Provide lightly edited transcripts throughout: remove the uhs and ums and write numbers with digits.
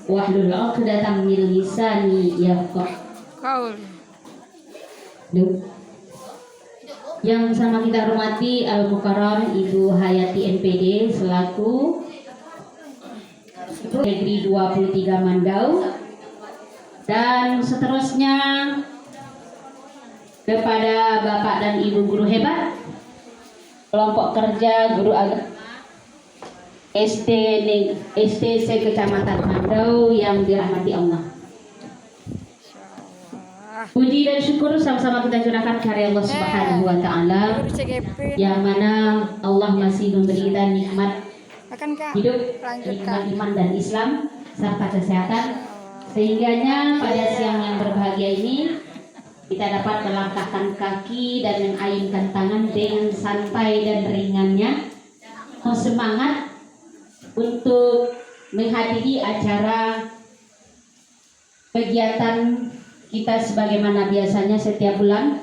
wahlul 'uqdatam min lisani yafqahu qawli. Yang sama kita hormati Al-Mukarram Ibu Hayati MPD selaku Negeri 23 Mandau, dan seterusnya kepada Bapak dan Ibu guru hebat kelompok kerja guru agama STC Kecamatan Mandau yang dirahmati Allah. Puji dan syukur sama-sama kita curahkan karya Allah Subhanahu wa Ta'ala, yang mana Allah masih memberi kita nikmat hidup, nikmat iman dan Islam serta kesehatan, sehingganya pada siang yang berbahagia ini kita dapat melangkahkan kaki dan mengayunkan tangan dengan santai dan ringannya, semangat untuk menghadiri acara kegiatan kita sebagaimana biasanya setiap bulan.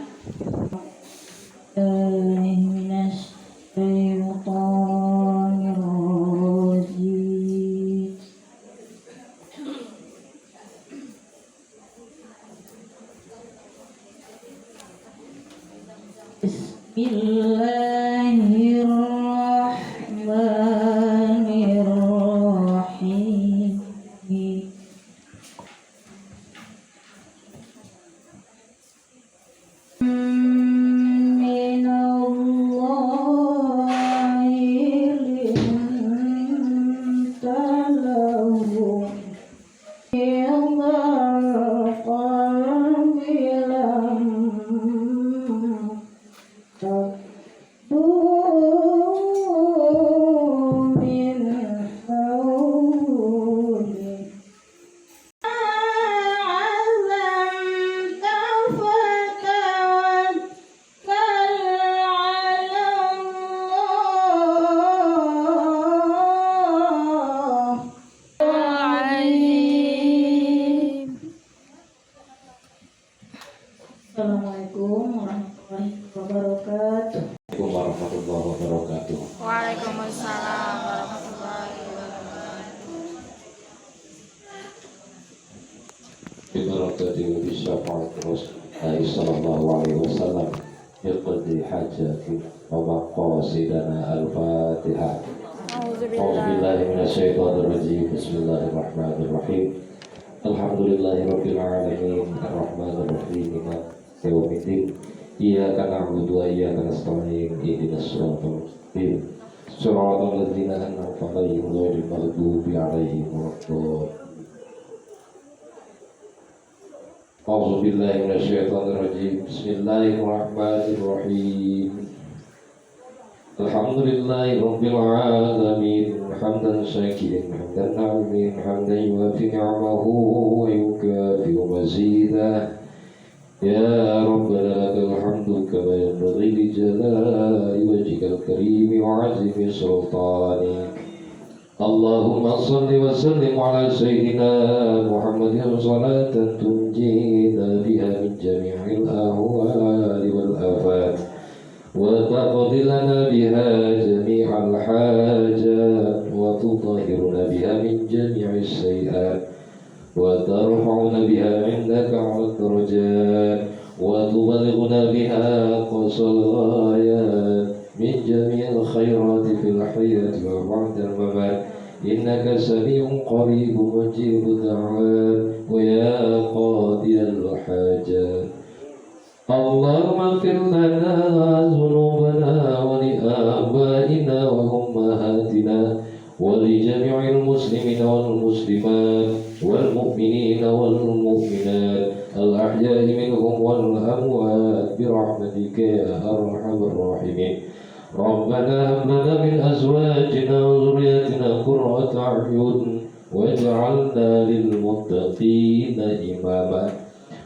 Bismillahirrahmanirrahim. Assalamualaikum warahmatullahi wabarakatuh. Waalaikumsalam warahmatullahi wabarakatuh. Bibarakatuh bisyafaat Rasulullah sallallahu alaihi wasallam yaqdi hajati wa maqasidana al-Fatihah. A'udzubillahi minasyaitonir rajim. Bismillahirrahmanirrahim. Alhamdulillahirabbil alamin arrahmanir rahim maliki yaumiddin. Iyyaka na'budu wa iyyaka nasta'in. Ihdinas siratal mustaqim. Siratal ladzina an'amta 'alaihim ghairil maghdubi 'alaihim waladdallin. A'udzubillahi minasyaitonir rajim. Bismillahirrahmanirrahim. Alhamdulillahirabbil alamin hamdan syakirin hamdan na'imin hamdan yuwafi ni'amahu wa yukafi'u mazidah. Ya Rabbana lakal hamdu kama yanbaghi li jalali wajhikal karim wa 'azimi sultanik. Allahumma salli wa sallim ala sayyidina Muhammadin salatan tunjina biha min jami'il ahwali wal afat wa taqdi lana biha jami'al hajat wa tutahhiruna biha min jami'is sayyi'at wa tarfa'una biha 'indaka 'ala darajat wa tuballighuna biha qasal ghayat min jami'il khairati fil hayati wa ba'dal mamat. Innaka sami'un qaribun mujibud da'wat wa ya qadiyal hajat. Allahumma ighfir lana dhunubana wa li abaina wa ummahatina wa li jami'il muslimina wal muslimat wal mu'minina wal mu'minat al ahya'i minhum wal amwat bi rahmatika ya arhamar rahimin. Rabbana hab lana min azwajina wa dhurriyyatina qurrata a'yun waj'alna lil muttaqina imama.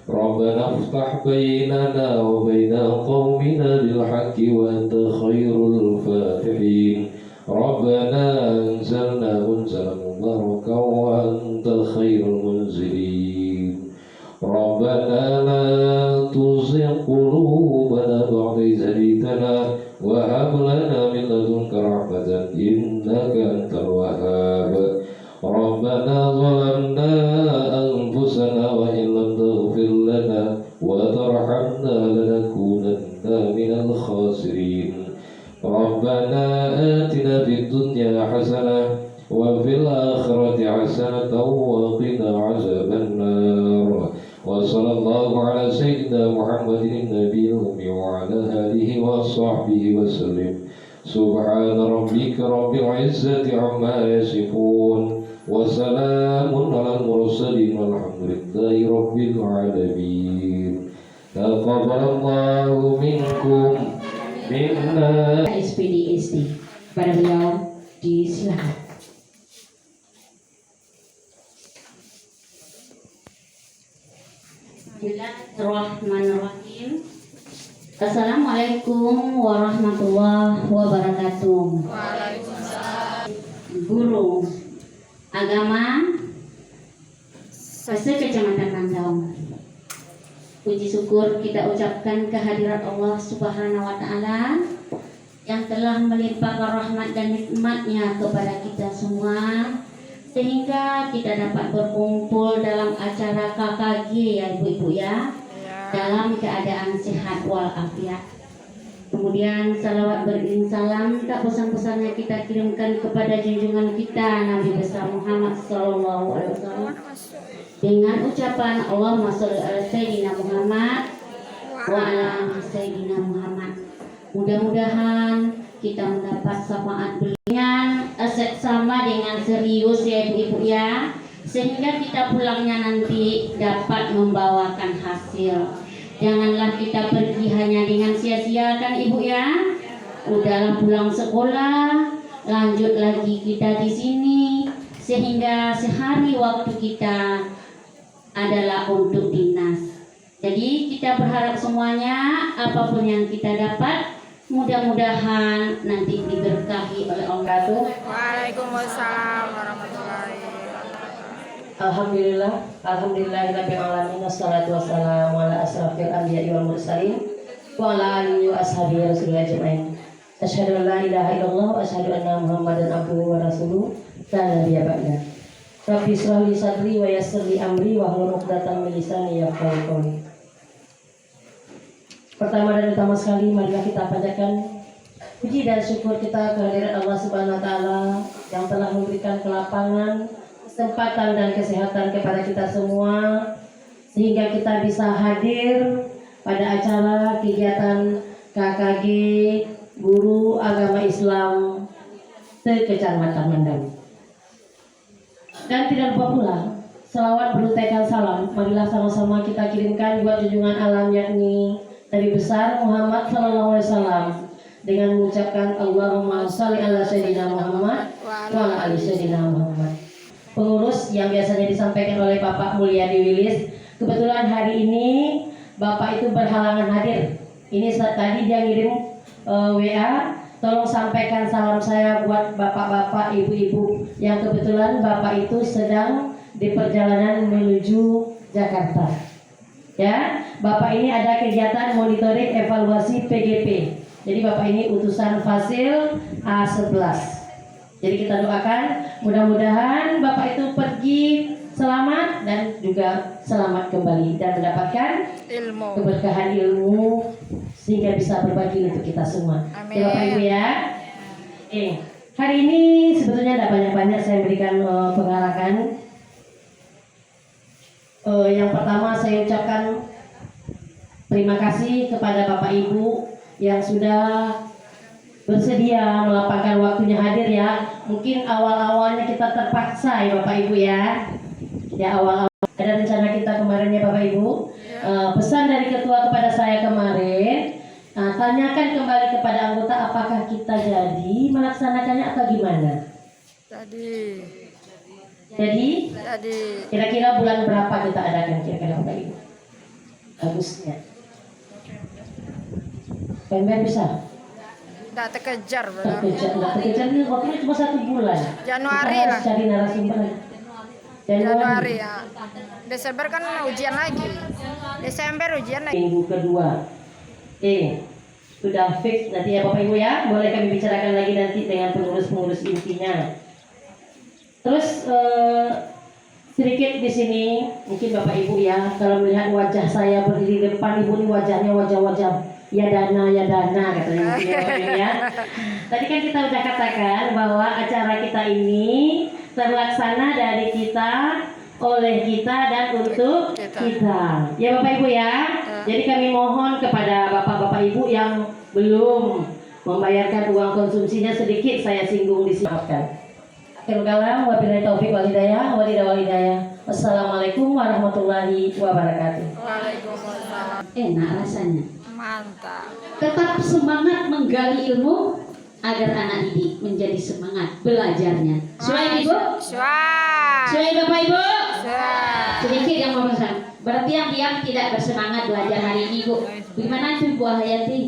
Rabbana iftah bainana wa baina qaumina bil haqqi wa anta khairul fatihin. Rabbana anzalna munzalan mubarakan wa anta khairul munzilin. Rabbana la tuzigh qulubana ba'da idh hadaytana wa hab lana min ladunka rahmatan innaka antal wahhab. Rabbana ظلمنا أنفسنا وإن لم تغفر لنا وترحمنا لنكونن من الخاسرين ربنا آتنا في الدنيا حسنة وفي الآخرة حسنة وقنا عذاب النار وصلى الله على سيدنا محمد النبي الأمي وعلى آله وصحبه وسلم سبحان ربك رب العزة عما يصفون وسلام على المرسلين والحمد لله رب العالمين تقبل الله منكم منا SPDSD. Pada beliau disilakan. Bismillahirrahmanirrahim. Assalamualaikum warahmatullahi wabarakatuh. Guru agama Kecamatan Pandaung. Puji syukur kita ucapkan kehadirat Allah Subhanahu wa Ta'ala yang telah melimpahkan rahmat dan nikmatnya kepada kita semua, sehingga kita dapat berkumpul dalam acara KKG ya ibu-ibu ya, dalam keadaan sehat walafiat. Kemudian salawat beriring salam tak bosan-bosannya kita kirimkan kepada junjungan kita Nabi besar Muhammad sallallahu alaihi wasallam dengan ucapan Allahumma sholli ala sayyidina Muhammad wa ala ali sayyidina Muhammad. Mudah-mudahan kita mendapat syafaat beliau sama dengan serius ya ibu-ibu ya, sehingga kita pulangnya nanti dapat membawakan hasil. Janganlah kita pergi hanya dengan sia-sia kan ibu ya. Udahlah pulang sekolah, lanjut lagi kita di sini, sehingga sehari waktu kita adalah untuk dinas. Jadi kita berharap semuanya apapun yang kita dapat, mudah-mudahan nanti diberkahi oleh Allah. Waalaikumsalam warahmatullahi wabarakatuh. Alhamdulillahirabbil alamin wassalatu wassalamu ala asrofil anbiya'i wal mursalin wa ala alihi wa ashabihi rasulillah ajmain. Asyhadu an la ilaha illallah wa asyhadu anna Muhammadan abduhu wa rasuluh la nabiyya ba'da. Rabbi shrah li sadri wa yassir li amri wa hlul 'uqdatam min lisani yafqahu qawli. Pertama dan utama sekali, marilah kita panjatkan puji dan syukur kita kehadirat Allah Subhanahu wa Ta'ala yang telah memberikan kelapangan, kesempatan dan kesehatan kepada kita semua, sehingga kita bisa hadir pada acara kegiatan KKG Guru Agama Islam se-Kecamatan Pandaung. Dan tidak lupa pula selawat berutaikan salam, marilah sama-sama kita kirimkan buat junjungan alam yakni Nabi besar Muhammad sallallahu alaihi wasallam dengan mengucapkan Allahumma sholli ala sayyidina Muhammad wa ala ali sayyidina Muhammad. Pengurus yang biasanya disampaikan oleh Bapak Mulyadi Wilis, kebetulan hari ini Bapak itu berhalangan hadir. Ini tadi dia ngirim WA, tolong sampaikan salam saya buat bapak-bapak, ibu-ibu yang kebetulan Bapak itu sedang di perjalanan menuju Jakarta. Ya, Bapak ini ada kegiatan monitoring evaluasi PGP. Jadi Bapak ini utusan Fasil A11. Jadi kita doakan mudah-mudahan Bapak itu pergi selamat dan juga selamat kembali dan mendapatkan keberkahan ilmu sehingga bisa berbagi untuk kita semua. Amin. Ya Bapak Ibu ya. Hari ini sebetulnya tidak banyak-banyak saya berikan pengarahan. Yang pertama saya ucapkan terima kasih kepada Bapak Ibu yang sudah bersedia melapangkan waktunya hadir ya. Mungkin awal-awalnya kita terpaksa ya Bapak Ibu ya. Ya awal-awal ada rencana kita kemarin ya Bapak Ibu. Pesan dari ketua kepada saya kemarin, tanyakan kembali kepada anggota apakah kita jadi melaksanakannya atau gimana. Jadi kira-kira bulan berapa kita adakan kira-kira Bapak Ibu? Agustusnya. Pember bisa? Tidak terkejar, Terkejar ini waktunya cuma 1 bulan. Januari kita lah. Cari narasumber. Januari ya. Desember kan ujian lagi. Desember ujian lagi. Minggu kedua. Sudah fix nanti ya Bapak Ibu ya. Boleh kami bicarakan lagi nanti dengan pengurus-pengurus intinya. Terus sedikit di sini mungkin Bapak Ibu ya, kalau melihat wajah saya berdiri di depan Ibu ini wajahnya wajah-wajah ya dana katanya ya. Tadi kan kita udah katakan bahwa acara kita ini terlaksana dari kita, oleh kita, dan untuk kita. Ya Bapak Ibu ya. Jadi kami mohon kepada Bapak-Bapak Ibu yang belum membayarkan uang konsumsinya, sedikit saya singgung di sini. Akhirul kalam, wabillahi taufiq wal hidayah, Wassalamualaikum warahmatullahi wabarakatuh. Waalaikumsalam. Enak rasanya. Mantap. Tetap semangat menggali ilmu agar anak didik menjadi semangat belajarnya. Sesuai Ibu? Suai. Sesuai Bapak Ibu? Suai. Sedikit yang mau pesan. Berarti yang diam tidak bersemangat belajar hari ini Bu. Bagaimana itu Bu Hayati?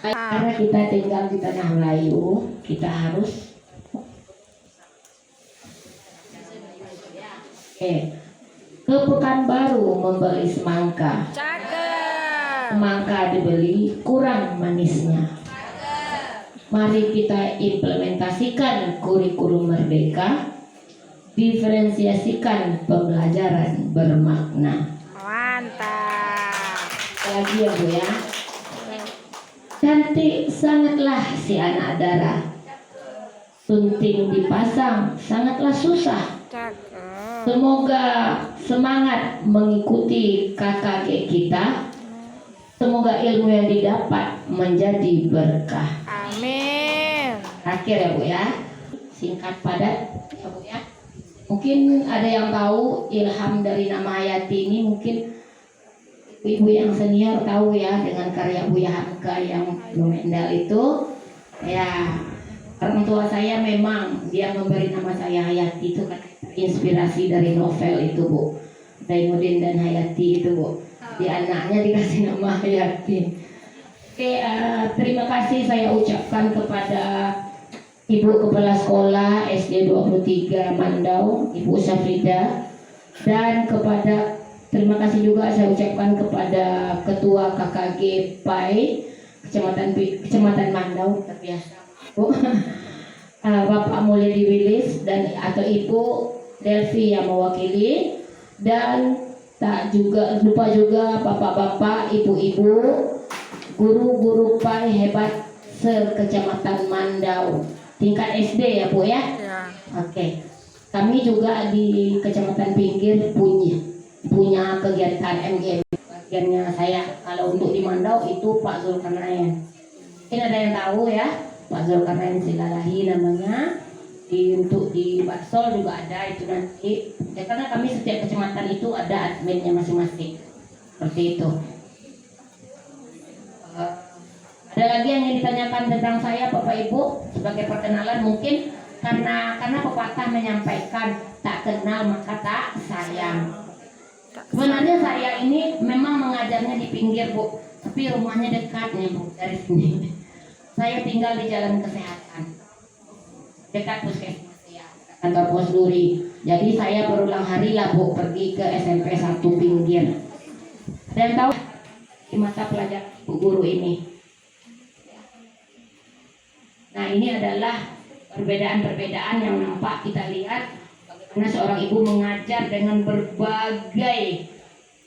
Karena kita tinggal di tanah Melayu, kita harus ke Pekanbaru membeli semangka. Cakep. Semangka dibeli kurang manisnya. Mari kita implementasikan kurikulum merdeka, diferensiasikan pembelajaran bermakna. Mantap. Lagi ya Bu ya. Cantik sangatlah si anak darah. Sunting dipasang sangatlah susah. Cakep. Semoga semangat mengikuti KKG kita. Semoga ilmu yang didapat menjadi berkah. Amin. Akhir ya Bu ya. Singkat padat ya Bu ya. Mungkin ada yang tahu ilham dari nama Hayati ini, mungkin ibu yang senior tahu ya, dengan karya Buya Hamka yang Blumendal itu. Ya, orang tua saya memang dia memberi nama saya Hayati itu kan inspirasi dari novel itu Bu, Zainuddin dan Hayati itu Bu. Di anaknya dikasih nama Hayati. Oke, terima kasih saya ucapkan kepada Ibu Kepala Sekolah SD 23 Mandau, Ibu Syafrida, dan terima kasih juga saya ucapkan kepada Ketua KKG PAI Kecamatan Mandau, terbiasa Bu. Bapak Mulyadi Wilis dan atau Ibu Delvi yang mewakili, dan tak juga lupa juga bapak-bapak, ibu-ibu, guru-guru PAI hebat se-Kecamatan Mandau tingkat SD ya Bu ya. Ya. Oke. Kami juga di Kecamatan Pinggir punya kegiatan MGM. Bagiannya saya kalau untuk di Mandau itu Pak Zulkarnain. Mungkin ada yang tahu ya, Pak Zulkarnain Silalahi namanya. Untuk di Baksol juga ada itu nanti. Ya, karena kami setiap kecamatan itu ada adminnya masing-masing. Seperti itu. Ada lagi yang ingin ditanyakan tentang saya Bapak Ibu sebagai perkenalan, mungkin karena pepatah menyampaikan tak kenal maka tak sayang. Sebenarnya saya ini memang mengajarnya di pinggir Bu, tapi rumahnya dekat nih Bu dari sini. Saya tinggal di Jalan Kesehatan, dekat puskesmas ya, kantor pos Duri. Jadi saya berulang hari lah Bu pergi ke SMP 1 Pinggir. Ada yang tahu di mata pelajaran Bu guru ini? Nah, ini adalah perbedaan-perbedaan yang nampak kita lihat bagaimana seorang ibu mengajar dengan berbagai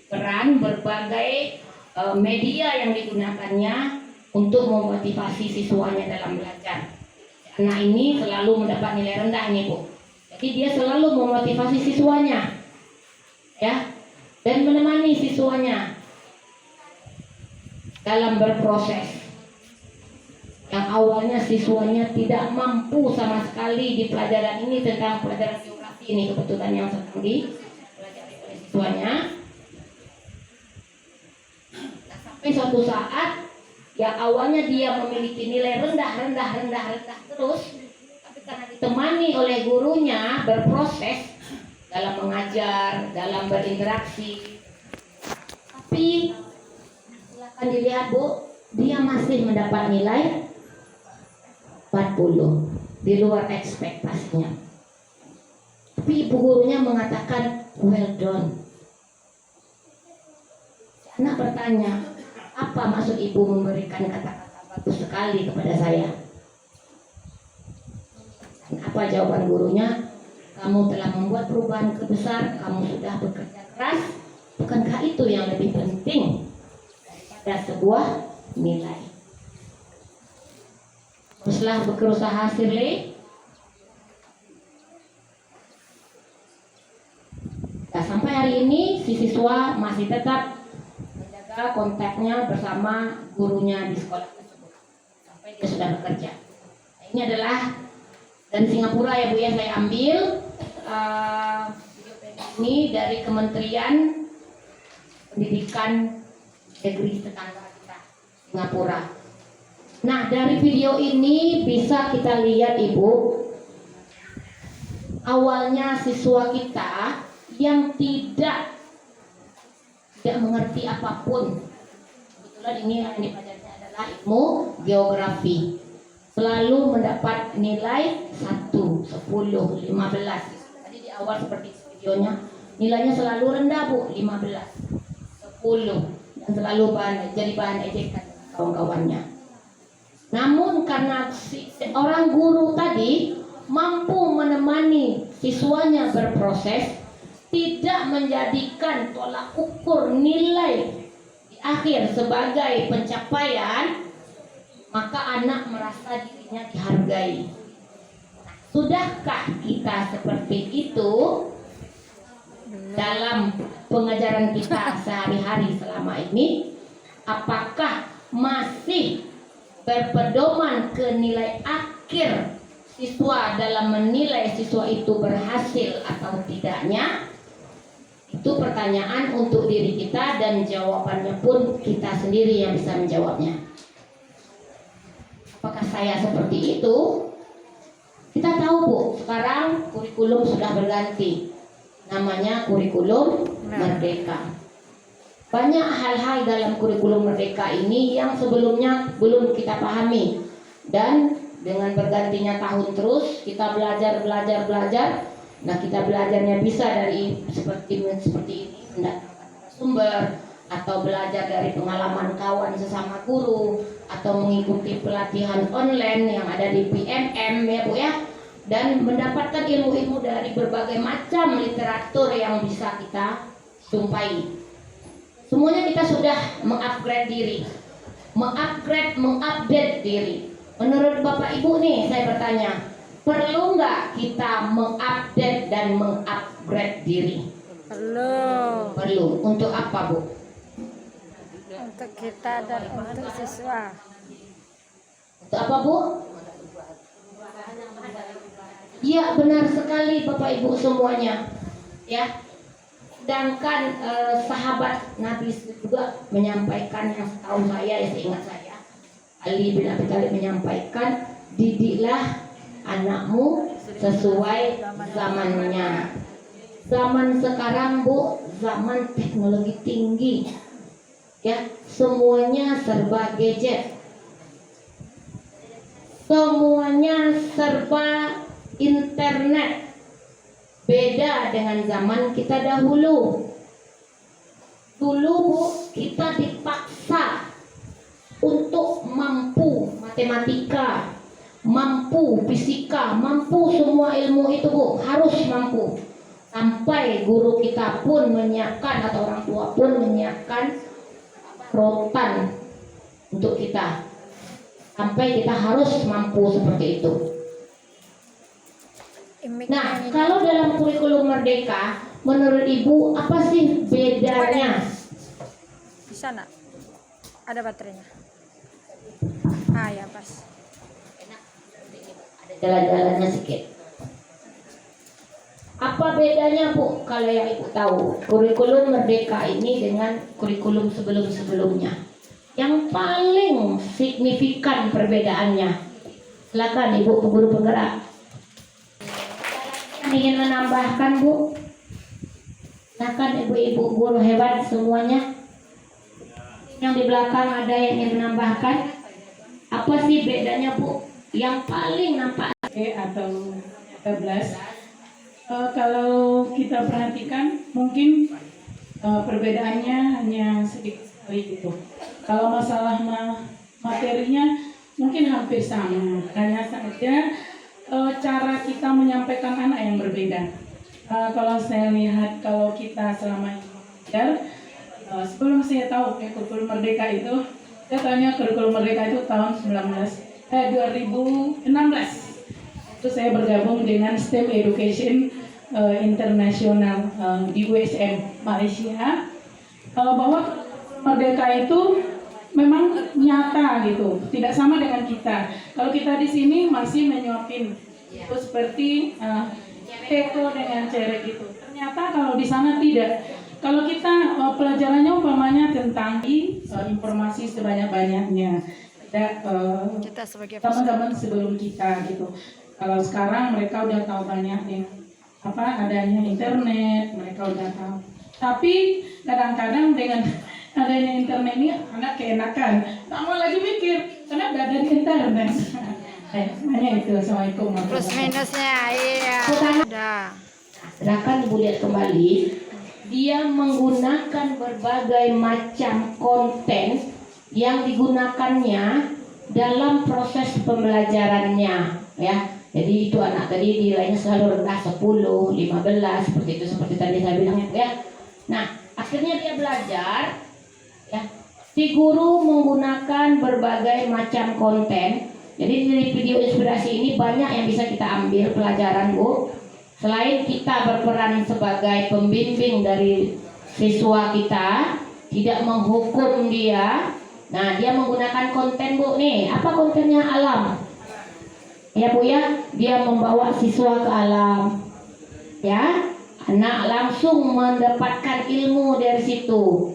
peran, berbagai media yang digunakannya untuk memotivasi siswanya dalam belajar. Anak ini selalu mendapat nilai rendah nih Bu. Jadi dia selalu memotivasi siswanya, ya, dan menemani siswanya dalam berproses. Yang awalnya siswanya tidak mampu sama sekali di pelajaran ini, tentang pelajaran geografi ini kebetulan yang sedang dipelajari oleh siswanya. Nah, sampai suatu saat yang awalnya dia memiliki nilai rendah terus, tapi karena ditemani oleh gurunya berproses dalam mengajar, dalam berinteraksi, tapi silakan dilihat Bu, dia masih mendapat nilai 40 di luar ekspektasinya. Tapi ibu gurunya mengatakan well done. Anak bertanya, apa maksud ibu memberikan kata-kata bagus sekali kepada saya? Dan apa jawaban gurunya? kamu telah membuat perubahan besar, kamu sudah bekerja keras. Bukankah itu yang lebih penting daripada sebuah nilai? Teruslah berusaha Shirley. Nah, sampai hari ini si siswa masih tetap menjaga kontaknya bersama gurunya di sekolah tersebut sampai dia sudah bekerja. Nah, ini adalah dari Singapura ya Bu ya, saya ambil ini dari Kementerian Pendidikan Negeri tetangga kita, Singapura. Nah, dari video ini bisa kita lihat Ibu, awalnya siswa kita yang tidak mengerti apapun. Kebetulan ini yang dipelajari adalah ilmu geografi. Selalu mendapat nilai 1, 10, 15. Tadi di awal seperti videonya, nilainya selalu rendah Bu, 15, 10, dan selalu jadi bahan ejekan kawan-kawannya. Namun karena orang guru tadi mampu menemani siswanya berproses, tidak menjadikan tolak ukur nilai di akhir sebagai pencapaian, maka anak merasa dirinya dihargai. Sudahkah kita seperti itu dalam pengajaran kita sehari-hari selama ini? Apakah masih berpedoman ke nilai akhir siswa dalam menilai siswa itu berhasil atau tidaknya? Itu pertanyaan untuk diri kita, dan jawabannya pun kita sendiri yang bisa menjawabnya. Apakah saya seperti itu? Kita tahu Bu, sekarang kurikulum sudah berganti. Namanya kurikulum Merdeka. Banyak hal-hal dalam kurikulum Merdeka ini yang sebelumnya belum kita pahami. Dan dengan bergantinya tahun terus, kita belajar. Nah, kita belajarnya bisa dari seperti ini, mendatangkan sumber, atau belajar dari pengalaman kawan sesama guru, atau mengikuti pelatihan online yang ada di PMM ya Bu ya, dan mendapatkan ilmu-ilmu dari berbagai macam literatur yang bisa kita jumpai. Semuanya kita sudah mengupgrade diri, mengupdate diri. Menurut Bapak Ibu nih, saya bertanya, perlu nggak kita mengupdate dan mengupgrade diri? Perlu. Untuk apa Bu? Untuk kita dan untuk siswa. Untuk apa Bu? Ya, benar sekali Bapak Ibu semuanya. Ya. Sedangkan sahabat Nabi juga menyampaikan, yang setahu saya, ya seingat saya, Ali bin Abi Thalib menyampaikan, didiklah anakmu sesuai zamannya. Zaman sekarang Bu, zaman teknologi tinggi, ya, semuanya serba gadget, semuanya serba internet. Beda dengan zaman kita dahulu. Dulu Bu, kita dipaksa untuk mampu matematika, mampu fisika, mampu semua ilmu itu Bu, harus mampu. Sampai guru kita pun menyiapkan, atau orang tua pun menyiapkan rotan untuk kita. Sampai kita harus mampu seperti itu. Nah, kalau dalam kurikulum Merdeka, menurut Ibu apa sih bedanya? Di sana ada baterainya. Ya pas. Ada jalan-jalannya sedikit. Apa bedanya Bu, kalau yang Ibu tahu, kurikulum Merdeka ini dengan kurikulum sebelum-sebelumnya? Yang paling signifikan perbedaannya. Silakan Ibu guru penggerak. Ingin menambahkan Bu? Silakan ibu-ibu guru hebat semuanya. Yang di belakang ada yang ingin menambahkan? Apa sih bedanya Bu? Yang paling nampak atau 13. Kalau kita perhatikan mungkin perbedaannya hanya sedikit sekali gitu. Kalau masalah materinya mungkin hampir sama, hanya saja cara kita menyampaikan anak yang berbeda. Kalau saya lihat, kalau kita selama ini belajar, sebelum saya tahu kurikulum Merdeka itu, saya tanya kurikulum Merdeka itu tahun 2016. Itu saya bergabung dengan STEM Education International di USM Malaysia. Bahwa Merdeka itu memang nyata gitu, tidak sama dengan kita. Kalau kita di sini masih menyuapin itu seperti teko dengan cerek gitu. Ternyata kalau di sana tidak. Kalau kita pelajarannya umpamanya tentang informasi sebanyak-banyaknya. Kita sebagai Teman-teman sebelum kita gitu. Kalau sekarang mereka udah tahu banyak yang adanya internet, mereka udah tahu. Tapi kadang-kadang dengan adanya internet ini anak keenakan, tak mau lagi mikir karena udah ada di internet. Hanya itu. Assalamualaikum plus minusnya, iya. Udah. Sedangkan Ibu lihat kembali, dia menggunakan berbagai macam konten yang digunakannya dalam proses pembelajarannya, ya. Jadi itu anak tadi nilainya selalu rendah 10, 15 seperti tadi saya bilang ya. Nah, akhirnya dia belajar, ya. Si guru menggunakan berbagai macam konten. Jadi dari video inspirasi ini banyak yang bisa kita ambil pelajaran, Bu. Selain kita berperan sebagai pembimbing dari siswa kita, tidak menghukum dia. Nah, dia menggunakan konten, Bu, nih. Apa kontennya? Alam. Ya, Bu, ya. Dia membawa siswa ke alam. Ya. Anak langsung mendapatkan ilmu dari situ.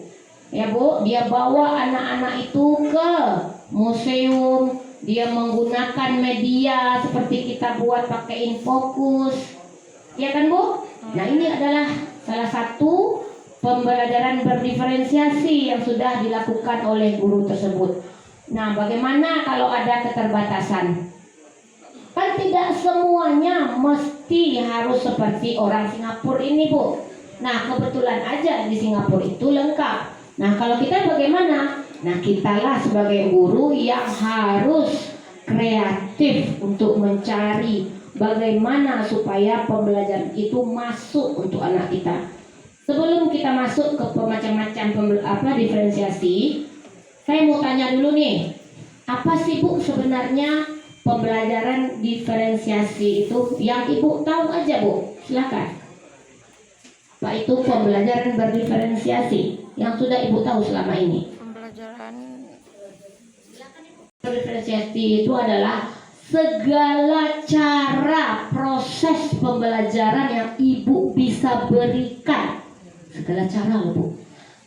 Ya, Bu, dia bawa anak-anak itu ke museum. Dia menggunakan media seperti kita buat pakai Infokus. Ya kan, Bu? Nah, ini adalah salah satu pembelajaran berdiferensiasi yang sudah dilakukan oleh guru tersebut. Nah, bagaimana kalau ada keterbatasan? Kan tidak semuanya mesti harus seperti orang Singapura ini, Bu. Nah, kebetulan aja di Singapura itu lengkap. Nah, kalau kita bagaimana? Nah, kitalah sebagai guru yang harus kreatif untuk mencari bagaimana supaya pembelajaran itu masuk untuk anak kita. Sebelum kita masuk ke macam-macam diferensiasi, saya mau tanya dulu nih, apa sih, Bu, sebenarnya pembelajaran diferensiasi itu? Yang Ibu tahu aja, Bu, silakan. Apa itu pembelajaran berdiferensiasi yang sudah Ibu tahu selama ini? Pembelajaran Diferensiasi itu adalah segala cara proses pembelajaran yang Ibu bisa berikan. Segala cara loh, Bu.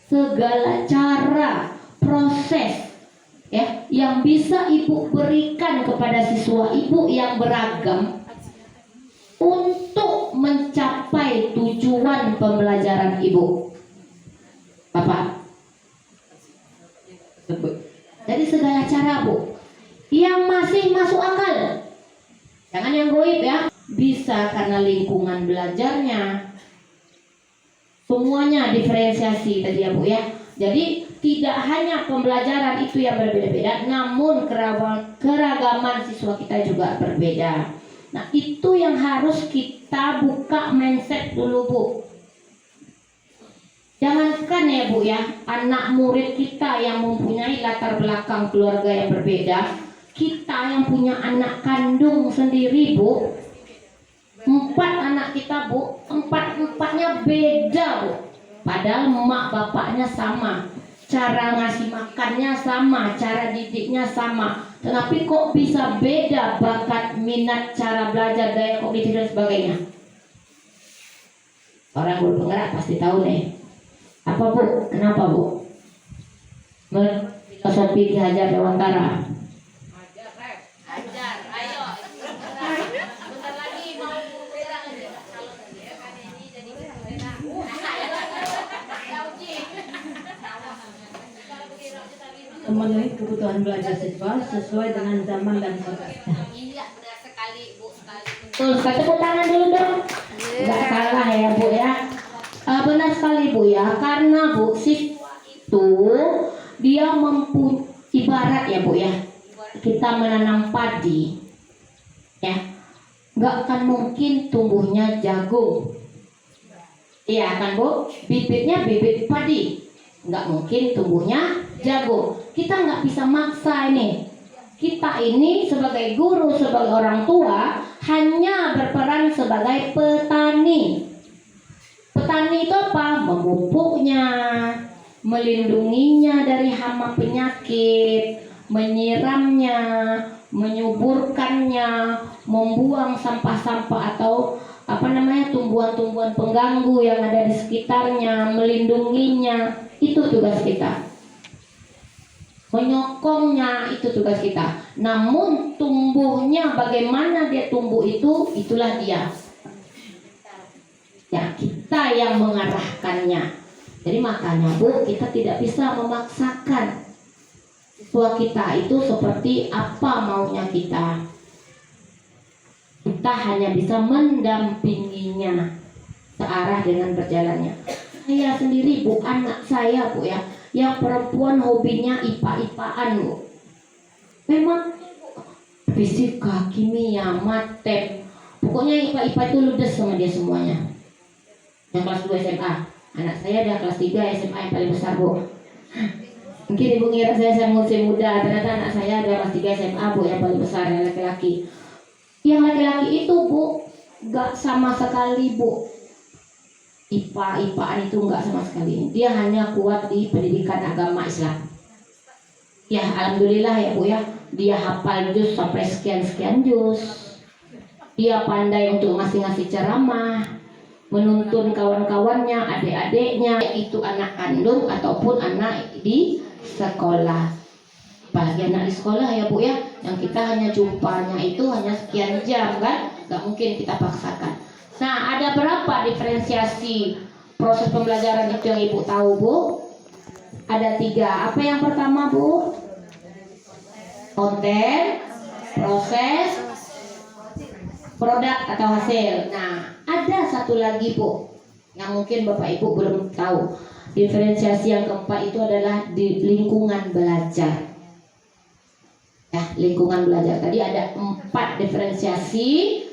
Segala cara proses, ya, yang bisa Ibu berikan kepada siswa Ibu yang beragam untuk mencapai tujuan pembelajaran Ibu. Bapak. Jadi segala cara, Bu, yang masih masuk akal, jangan yang goib, ya. Bisa karena lingkungan belajarnya. Semuanya diferensiasi tadi, ya, Bu, ya. Jadi tidak hanya pembelajaran itu yang berbeda-beda, namun keragaman siswa kita juga berbeda. Nah, itu yang harus kita buka mindset dulu, Bu. Jangankan, ya, Bu, ya, anak murid kita yang mempunyai latar belakang keluarga yang berbeda, kita yang punya anak kandung sendiri, Bu, 4 anak kita, Bu, 4-4-nya beda, Bu. Padahal emak bapaknya sama, cara ngasih makannya sama, cara didiknya sama, tetapi kok bisa beda bakat, minat, cara belajar, gaya kognitif dan sebagainya. Orang guru penggerak pasti tahu nih. Apa, Bu? Kenapa, Bu? Filosofi Ki Hajar Dewantara. Ajar, ayo. Bentar lagi mau berak aja. Kan ini jadi berak. Memenuhi kebutuhan belajar siswa sesuai dengan zaman dan konteks. Iya, benar sekali, Bu, sekali. Tuh, tepuk tangan dulu dong. Nggak salah, ya, Bu, ya. Benar sekali, Bu, ya. Karena, Bu, siswa itu dia ibarat, ya, Bu, ya, kita menanam padi, ya. nggak akan mungkin tumbuhnya jagung. Iya kan Bu? Bibitnya bibit padi, nggak mungkin tumbuhnya jagung. Kita nggak bisa maksa ini. Kita ini sebagai guru, sebagai orang tua hanya berperan sebagai petani. Petani itu apa? Memupuknya, melindunginya dari hama penyakit, menyiramnya, menyuburkannya, membuang sampah-sampah atau tumbuhan-tumbuhan pengganggu yang ada di sekitarnya, melindunginya. Itu tugas kita. Menyokongnya, itu tugas kita. Namun tumbuhnya, bagaimana dia tumbuh itulah dia. Ya, kita yang mengarahkannya. Jadi makanya Bu, kita tidak bisa memaksakan siswa kita itu seperti apa maunya kita. Kita hanya bisa mendampinginya searah dengan berjalannya. Saya sendiri Bu, anak saya Bu ya, yang perempuan hobinya IPA-IPAan Bu. Memang fisika, kimia, matem, pokoknya IPA-IPA itu ludes sama dia semuanya. Yang kelas 2 SMA, anak saya dia kelas 3 SMA yang paling besar Bu. Mungkin Ibu ngira saya masih muda, ternyata anak saya dia kelas 3 SMA Bu, yang paling besar, yang laki-laki. Yang laki-laki itu Bu, gak sama sekali Bu, IPA-IPAan itu gak sama sekali. Dia hanya kuat di pendidikan agama Islam. Ya alhamdulillah ya Bu ya, dia hafal juz sampai sekian-sekian juz. Dia pandai untuk ngasih-ngasih ceramah, menuntun kawan-kawannya, adik-adiknya, itu anak kandung ataupun anak di sekolah. Apalagi anak di sekolah ya Bu ya, yang kita hanya jumpanya itu hanya sekian jam kan, gak mungkin kita paksakan. Nah, ada berapa diferensiasi proses pembelajaran itu yang Ibu tahu Bu? Ada 3. Apa yang pertama Bu? Konten, proses, produk atau hasil. Nah, ada satu lagi Bu, yang mungkin Bapak Ibu belum tahu. Diferensiasi yang keempat itu adalah di lingkungan belajar. Ya, lingkungan belajar. Tadi ada 4 diferensiasi.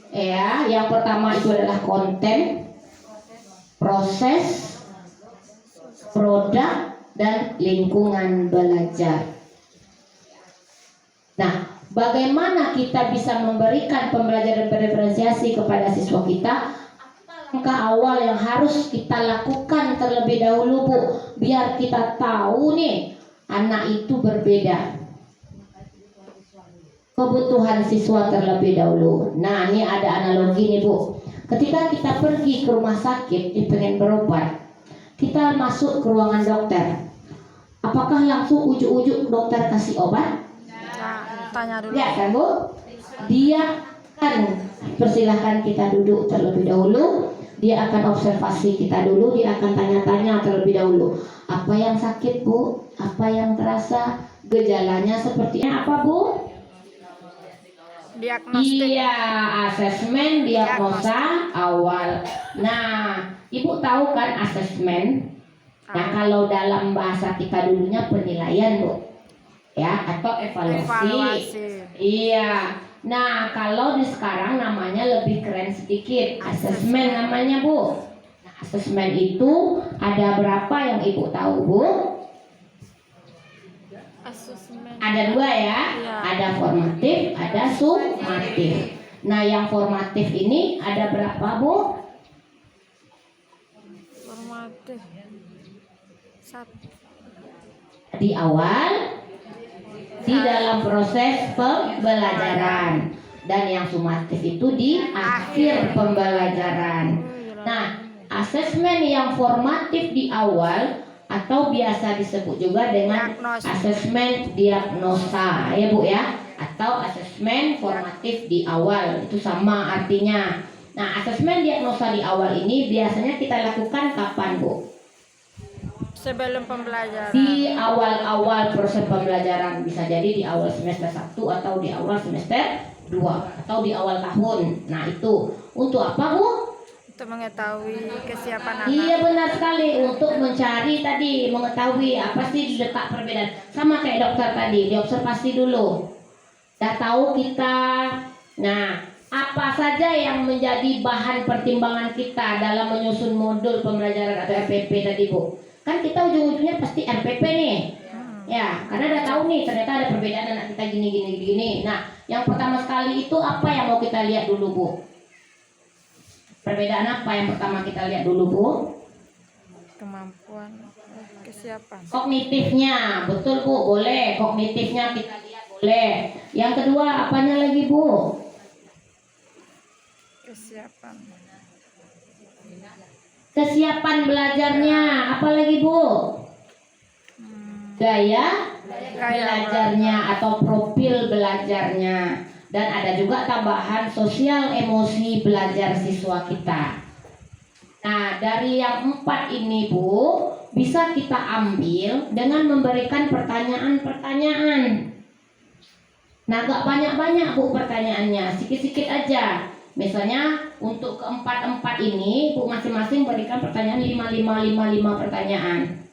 Ya, yang pertama itu adalah konten, proses, produk, dan lingkungan belajar. Nah, bagaimana kita bisa memberikan pembelajaran berdiferensiasi kepada siswa kita? Langkah awal yang harus kita lakukan terlebih dahulu Bu, biar kita tahu nih anak itu berbeda. Kebutuhan siswa terlebih dahulu. Nah, ini ada analogi nih Bu. Ketika kita pergi ke rumah sakit, pengen berobat, kita masuk ke ruangan dokter. Apakah langsung ujuk-ujuk dokter kasih obat? Tanya dulu. Ya kan Bu? Dia akan persilahkan kita duduk terlebih dahulu. Dia akan observasi kita dulu. Dia akan tanya-tanya terlebih dahulu. Apa yang sakit Bu? Apa yang terasa? Gejalanya sepertinya apa Bu? Diagnostik. Iya, asesmen diagnosa awal. Nah, Ibu tahu kan asesmen? Nah, kalau dalam bahasa kita dulunya penilaian Bu, ya, atau evaluasi. Iya. Nah, kalau di sekarang namanya lebih keren sedikit, asesmen namanya Bu. Nah, asesmen itu ada berapa yang Ibu tahu Bu? Ada 2 ya, ada formatif, ada sumatif. Nah, yang formatif ini ada berapa Bu? Formatif 1. Di awal, di dalam proses pembelajaran, dan yang sumatif itu di akhir pembelajaran. Nah, asesmen yang formatif di awal atau biasa disebut juga dengan asesmen diagnosa ya Bu ya, atau asesmen formatif di awal, itu sama artinya. Nah, asesmen diagnosa di awal ini biasanya kita lakukan kapan Bu? Sebelum pembelajaran. Di awal-awal proses pembelajaran, bisa jadi di awal semester 1 atau di awal semester 2 atau di awal tahun. Nah, itu untuk apa Bu? Untuk mengetahui kesiapan anak. Iya benar sekali, untuk mencari tadi, mengetahui apa sih letak perbedaan. Sama kayak dokter tadi, diobservasi dulu. Dah tahu kita, nah Apa saja yang menjadi bahan pertimbangan kita dalam menyusun modul pembelajaran atau RPP tadi Bu? Kan kita ujung-ujungnya pasti RPP nih. Ya, karena udah tahu nih ternyata ada perbedaan anak kita gini. Nah, yang pertama sekali itu apa yang mau kita lihat dulu Bu? Perbedaan apa yang pertama kita lihat dulu Bu? Kemampuan, kesiapan. Kognitifnya, betul Bu, boleh. Kognitifnya kita lihat boleh. Yang kedua apanya lagi Bu? Kesiapan. Kesiapan belajarnya, apa lagi Bu? Gaya belajarnya atau profil belajarnya. Dan ada juga tambahan sosial emosi belajar siswa kita. Nah, dari yang 4 ini Bu, bisa kita ambil dengan memberikan pertanyaan-pertanyaan. Nah, gak banyak-banyak Bu pertanyaannya, sikit-sikit aja. Misalnya untuk keempat ini Bu masing-masing berikan pertanyaan 5 pertanyaan.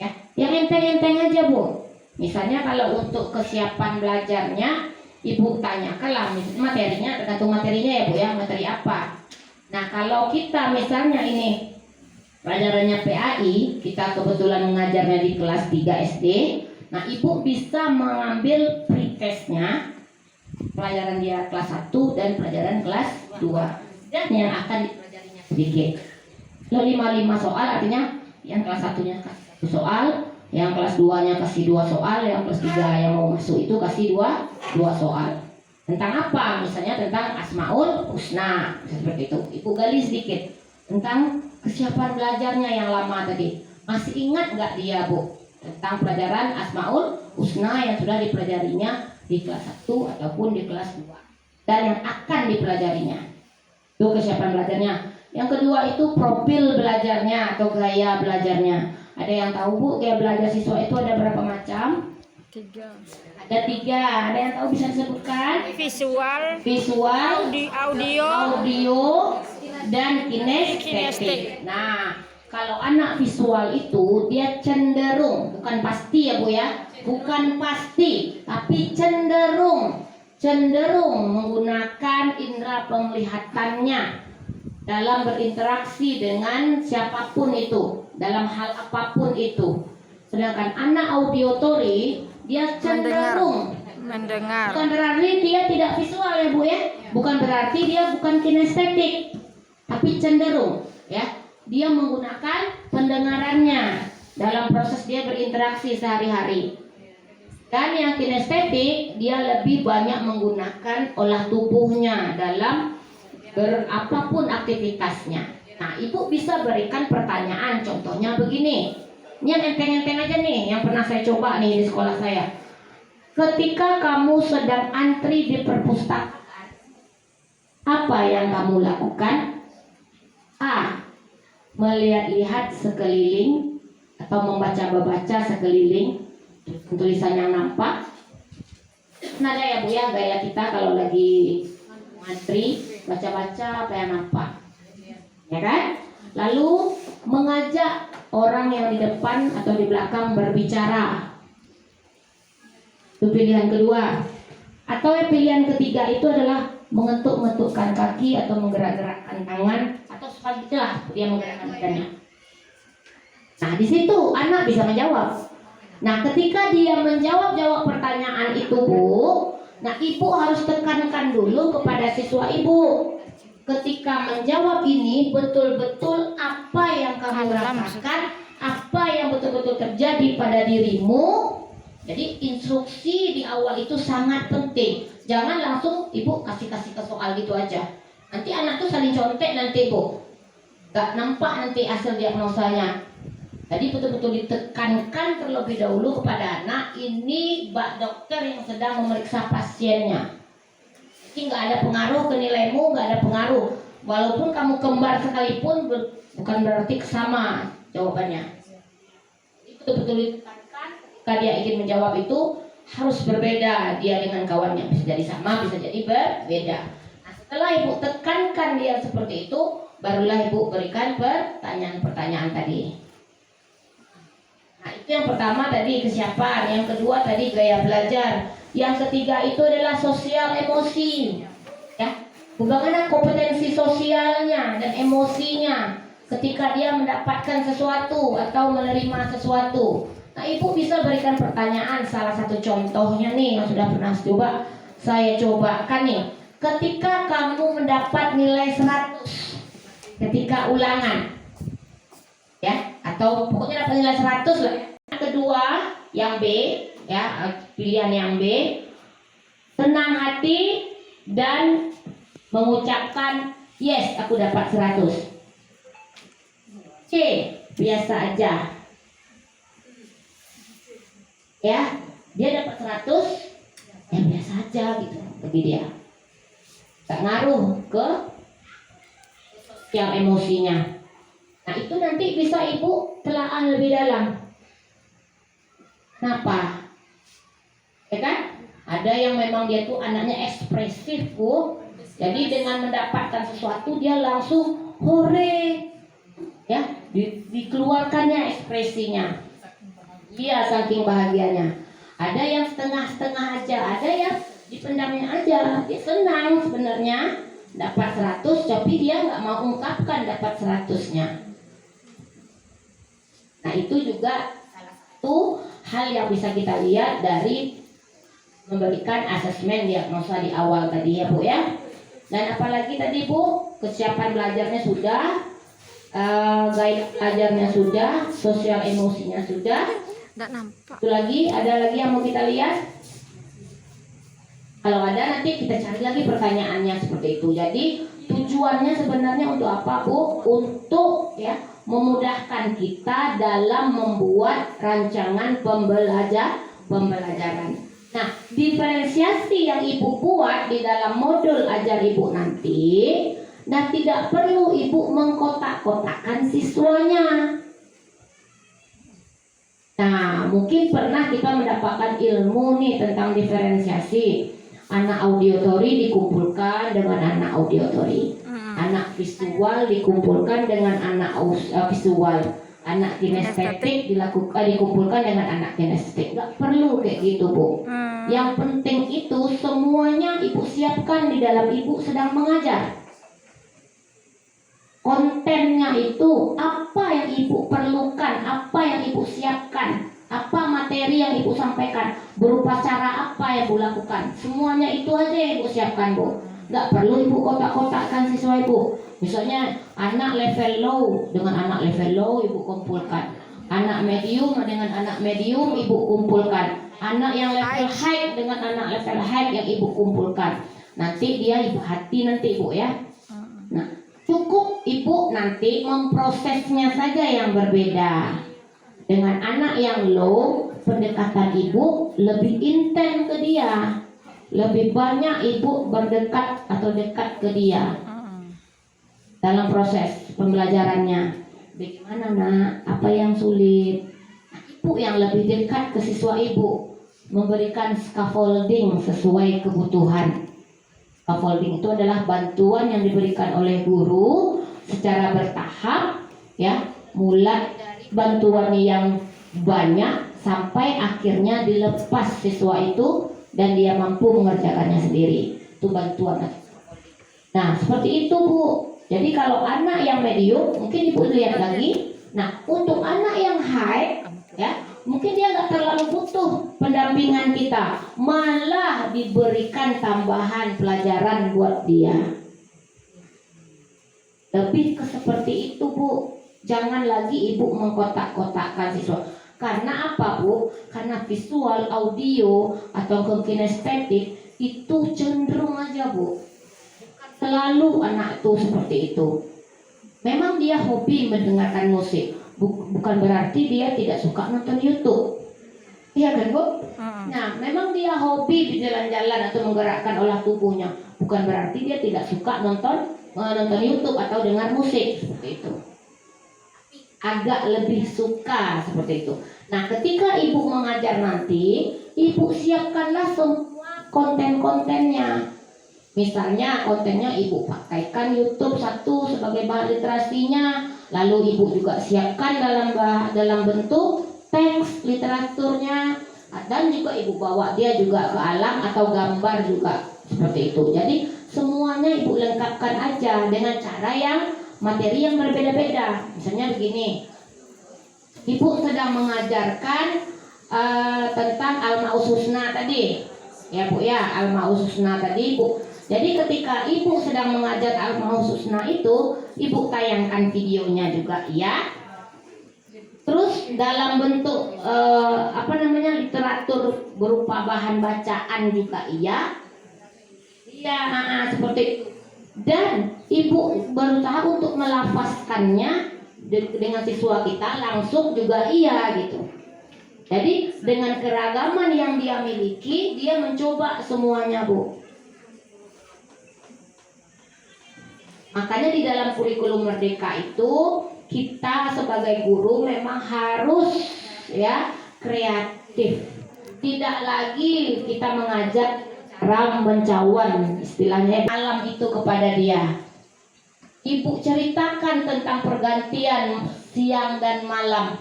Ya, yang enteng-enteng aja Bu. Misalnya kalau untuk kesiapan belajarnya Ibu tanyakanlah materinya, tergantung materinya ya Bu ya, materi apa. Nah, kalau kita misalnya ini pelajarannya PAI, kita kebetulan mengajarnya di kelas 3 SD. Nah, Ibu bisa mengambil pretestnya pelajaran dia kelas 1 dan pelajaran kelas 2. Dan yang akan dipelajarinya sedikit. Lo 5 soal artinya yang kelas 1-nya kasih 1 soal, yang kelas 2-nya kasih 2 soal, yang kelas 3 yang mau masuk itu kasih 2 soal. Tentang apa? Misalnya tentang Asmaul Husna, seperti itu. Ibu gali sedikit tentang kesiapan belajarnya yang lama tadi. Masih ingat nggak dia Bu? Tentang pelajaran Asmaul Husna yang sudah dipelajarinya di kelas 1 ataupun di kelas 2. Dan yang akan dipelajarinya. Itu kesiapan belajarnya. Yang kedua itu profil belajarnya atau gaya belajarnya. Ada yang tahu Bu, gaya belajar siswa itu ada berapa macam? 3. Ada 3. Ada yang tahu bisa disebutkan? Visual, audio, dan kinestetik. Nah, kalau anak visual itu dia cenderung, bukan pasti ya Bu ya, bukan pasti, tapi cenderung menggunakan indera penglihatannya dalam berinteraksi dengan siapapun itu, dalam hal apapun itu. Sedangkan anak auditory dia cenderung mendengar. Bukan berarti dia tidak visual ya Bu ya. Bukan berarti dia bukan kinestetik. Tapi cenderung ya. Dia menggunakan pendengarannya dalam proses dia berinteraksi sehari-hari. Dan yang kinestetik dia lebih banyak menggunakan olah tubuhnya dalam berapapun aktivitasnya. Nah, Ibu bisa berikan pertanyaan, contohnya begini. Ini yang enteng-enteng aja nih, yang pernah saya coba nih di sekolah saya. Ketika kamu sedang antri di perpustakaan, apa yang kamu lakukan? A. Melihat-lihat sekeliling atau membaca-baca sekeliling, tulisan yang nampak. Nah, ada ya Bu ya, gaya kita kalau lagi antri, baca-baca apa yang nampak. Ya kan? Lalu mengajak orang yang di depan atau di belakang berbicara. Itu pilihan kedua. Atau pilihan ketiga itu adalah mengetuk-ngetukkan kaki atau menggerak-gerakkan tangan atau sebaliknya dia menggerakkan badannya. Nah, di situ anak bisa menjawab. Nah, ketika dia menjawab pertanyaan itu Bu, nah Ibu harus tekankan dulu kepada siswa Ibu. Ketika menjawab ini betul-betul apa yang kamu rasakan, apa yang betul-betul terjadi pada dirimu. Jadi instruksi di awal itu sangat penting. Jangan langsung Ibu kasih ke soal gitu aja. Nanti anak tuh saling contek nanti Bu. Gak nampak nanti hasil diagnosanya. Jadi betul-betul ditekankan terlebih dahulu kepada anak, ini Mbak dokter yang sedang memeriksa pasiennya. Jadi nggak ada pengaruh ke nilaimu, nggak ada pengaruh. Walaupun kamu kembar sekalipun, bukan berarti sama jawabannya. Jadi betul-betul ditekankan ketika dia ingin menjawab itu harus berbeda dia dengan kawannya. Bisa jadi sama, bisa jadi berbeda. Nah, setelah Ibu tekankan dia seperti itu, barulah Ibu berikan pertanyaan-pertanyaan tadi. Nah, itu yang pertama tadi kesiapan, yang kedua tadi gaya belajar, yang ketiga itu adalah sosial emosi, ya. Bagaimana kompetensi sosialnya dan emosinya ketika dia mendapatkan sesuatu atau menerima sesuatu. Nah, ibu bisa berikan pertanyaan. Salah satu contohnya nih yang sudah pernah saya cobakan nih. Ketika kamu mendapat nilai 100 ketika ulangan, ya, atau pokoknya dapat nilai 100 lah. Yang kedua, yang B, ya, pilihan yang B, senang hati dan mengucapkan yes, aku dapat 100. C, biasa aja. Ya, dia dapat 100, ya biasa aja gitu bagi dia. Tak ngaruh ke yang emosinya. Nah, itu nanti bisa ibu telaah lebih dalam. Kenapa? Ya kan? Ada yang memang dia tuh anaknya ekspresif, Bu. Jadi dengan mendapatkan sesuatu dia langsung hore. Ya, dikeluarkannya ekspresinya. Dia saking bahagianya. Ada yang setengah-setengah aja, ada yang dipendamnya aja. Dia senang sebenarnya dapat 100, tapi dia nggak mau ungkapkan dapat 100-nya. Nah, itu juga salah satu hal yang bisa kita lihat dari memberikan asesmen diagnosa di awal tadi ya Bu ya. Dan apalagi tadi Bu, kesiapan belajarnya sudah, gaya belajarnya sudah, sosial emosinya sudah. Nggak nampak. Itu lagi, ada lagi yang mau kita lihat? Kalau ada nanti kita cari lagi pertanyaannya seperti itu. Jadi tujuannya sebenarnya untuk apa Bu? Untuk ya memudahkan kita dalam membuat rancangan pembelajaran. Nah, diferensiasi yang ibu buat di dalam modul ajar ibu nanti, nah tidak perlu ibu mengkotak-kotakkan siswanya. Nah, mungkin pernah kita mendapatkan ilmu nih tentang diferensiasi. Anak auditory dikumpulkan dengan anak auditory. Anak visual dikumpulkan dengan anak visual. Anak kinestetik dikumpulkan dengan anak kinestetik. Gak perlu kayak gitu Bu. Yang penting itu semuanya ibu siapkan di dalam ibu sedang mengajar. Kontennya itu apa yang ibu perlukan, apa yang ibu siapkan, apa materi yang ibu sampaikan, berupa cara apa yang ibu lakukan. Semuanya itu aja yang ibu siapkan Bu. Gak perlu ibu kotak-kotakkan siswa ibu. Misalnya anak level low dengan anak level low ibu kumpulkan. Anak medium dengan anak medium ibu kumpulkan. Anak yang level high dengan anak level high yang ibu kumpulkan. Nanti dia ibu hati nanti ibu ya. Nah, cukup ibu nanti memprosesnya saja yang berbeda. Dengan anak yang low, pendekatan ibu lebih intens ke dia. Lebih banyak ibu berdekat atau dekat ke dia dalam proses pembelajarannya. Bagaimana nak? Apa yang sulit? Ibu yang lebih dekat ke siswa ibu, memberikan scaffolding sesuai kebutuhan. Scaffolding itu adalah bantuan yang diberikan oleh guru secara bertahap, ya, mulai dari bantuan yang banyak sampai akhirnya dilepas siswa itu dan dia mampu mengerjakannya sendiri. Itu bantuan. Nah, seperti itu Bu. Jadi kalau anak yang medium, mungkin ibu lihat lagi. Nah, untuk anak yang high, ya, mungkin dia nggak terlalu butuh pendampingan kita, malah diberikan tambahan pelajaran buat dia. Lebih ke seperti itu Bu. Jangan lagi ibu mengkotak-kotakkan siswa. Karena apa Bu? Karena visual, audio, atau kinestetik itu cenderung aja Bu. Selalu anak itu seperti itu. Memang dia hobi mendengarkan musik, bukan berarti dia tidak suka nonton YouTube. Iya kan Bu? Nah, memang dia hobi berjalan-jalan atau menggerakkan olah tubuhnya, bukan berarti dia tidak suka nonton YouTube atau dengar musik seperti itu. Agak lebih suka seperti itu. Nah, ketika ibu mengajar nanti, ibu siapkanlah semua konten-kontennya. Misalnya kontennya ibu pakaikan YouTube satu sebagai bahan literasinya, lalu ibu juga siapkan dalam bentuk teks literaturnya, dan juga ibu bawa dia juga ke alam atau gambar juga seperti itu. Jadi semuanya Ibu lengkapkan aja dengan cara yang materi yang berbeda-beda. Misalnya begini, Ibu sedang mengajarkan tentang Al-Ma'us Husna tadi, ya Bu ya, Al-Ma'us Husna tadi Bu. Jadi ketika Ibu sedang mengajar Al-Ma'us Husna itu, Ibu tayangkan videonya juga ya. Terus dalam bentuk literatur berupa bahan bacaan juga iya. Iya, seperti itu. Dan Ibu berusaha untuk melafazkannya dengan siswa kita langsung juga iya gitu. Jadi dengan keragaman yang dia miliki, dia mencoba semuanya Bu. Makanya di dalam kurikulum Merdeka itu kita sebagai guru memang harus ya kreatif. Tidak lagi kita mengajar cara mencawan, istilahnya alam itu kepada dia. Ibu ceritakan tentang pergantian siang dan malam.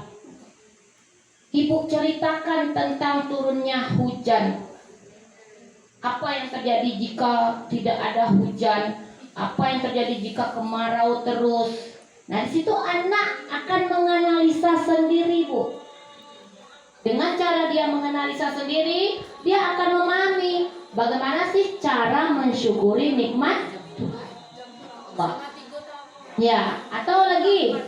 Ibu ceritakan tentang turunnya hujan. Apa yang terjadi jika tidak ada hujan? Apa yang terjadi jika kemarau terus? Nah, di situ anak akan menganalisa sendiri, Bu. Dengan cara dia menganalisa sendiri, dia akan memahami bagaimana sih cara mensyukuri nikmat Tuhan. Ya, atau lagi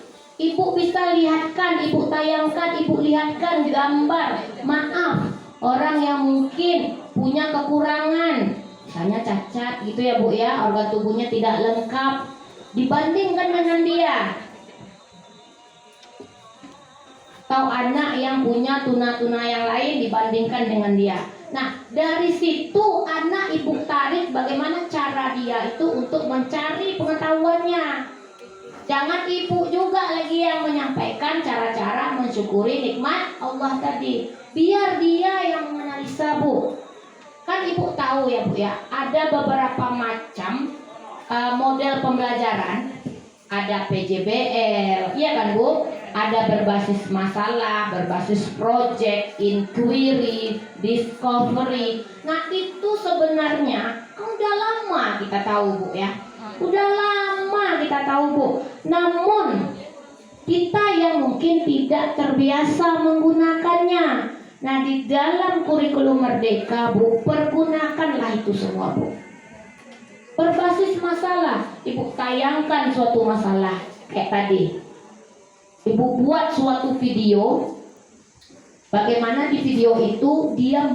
Ibu bisa lihatkan, Ibu tayangkan, Ibu lihatkan gambar, maaf, orang yang mungkin punya kekurangan, misalnya cacat gitu ya Bu ya, organ tubuhnya tidak lengkap, dibandingkan dengan dia. Atau anak yang punya tuna-tuna yang lain dibandingkan dengan dia. Nah, dari situ anak Ibu tarik bagaimana cara dia itu untuk mencari pengetahuannya. Jangan Ibu juga lagi yang menyampaikan cara-cara mensyukuri nikmat Allah tadi. Biar dia yang menganalisa Bu. Kan Ibu tahu ya Bu ya, ada beberapa macam model pembelajaran. Ada PJBL, iya kan Bu? Ada berbasis masalah, berbasis project, inquiry, discovery. Nah itu sebenarnya udah lama kita tahu Bu ya. Udah lama kita tahu Bu. Namun kita yang mungkin tidak terbiasa menggunakannya. Nah di dalam kurikulum Merdeka Bu, pergunakanlah itu semua Bu. Berbasis masalah, Ibu tayangkan suatu masalah kayak tadi. Ibu buat suatu video, bagaimana di video itu dia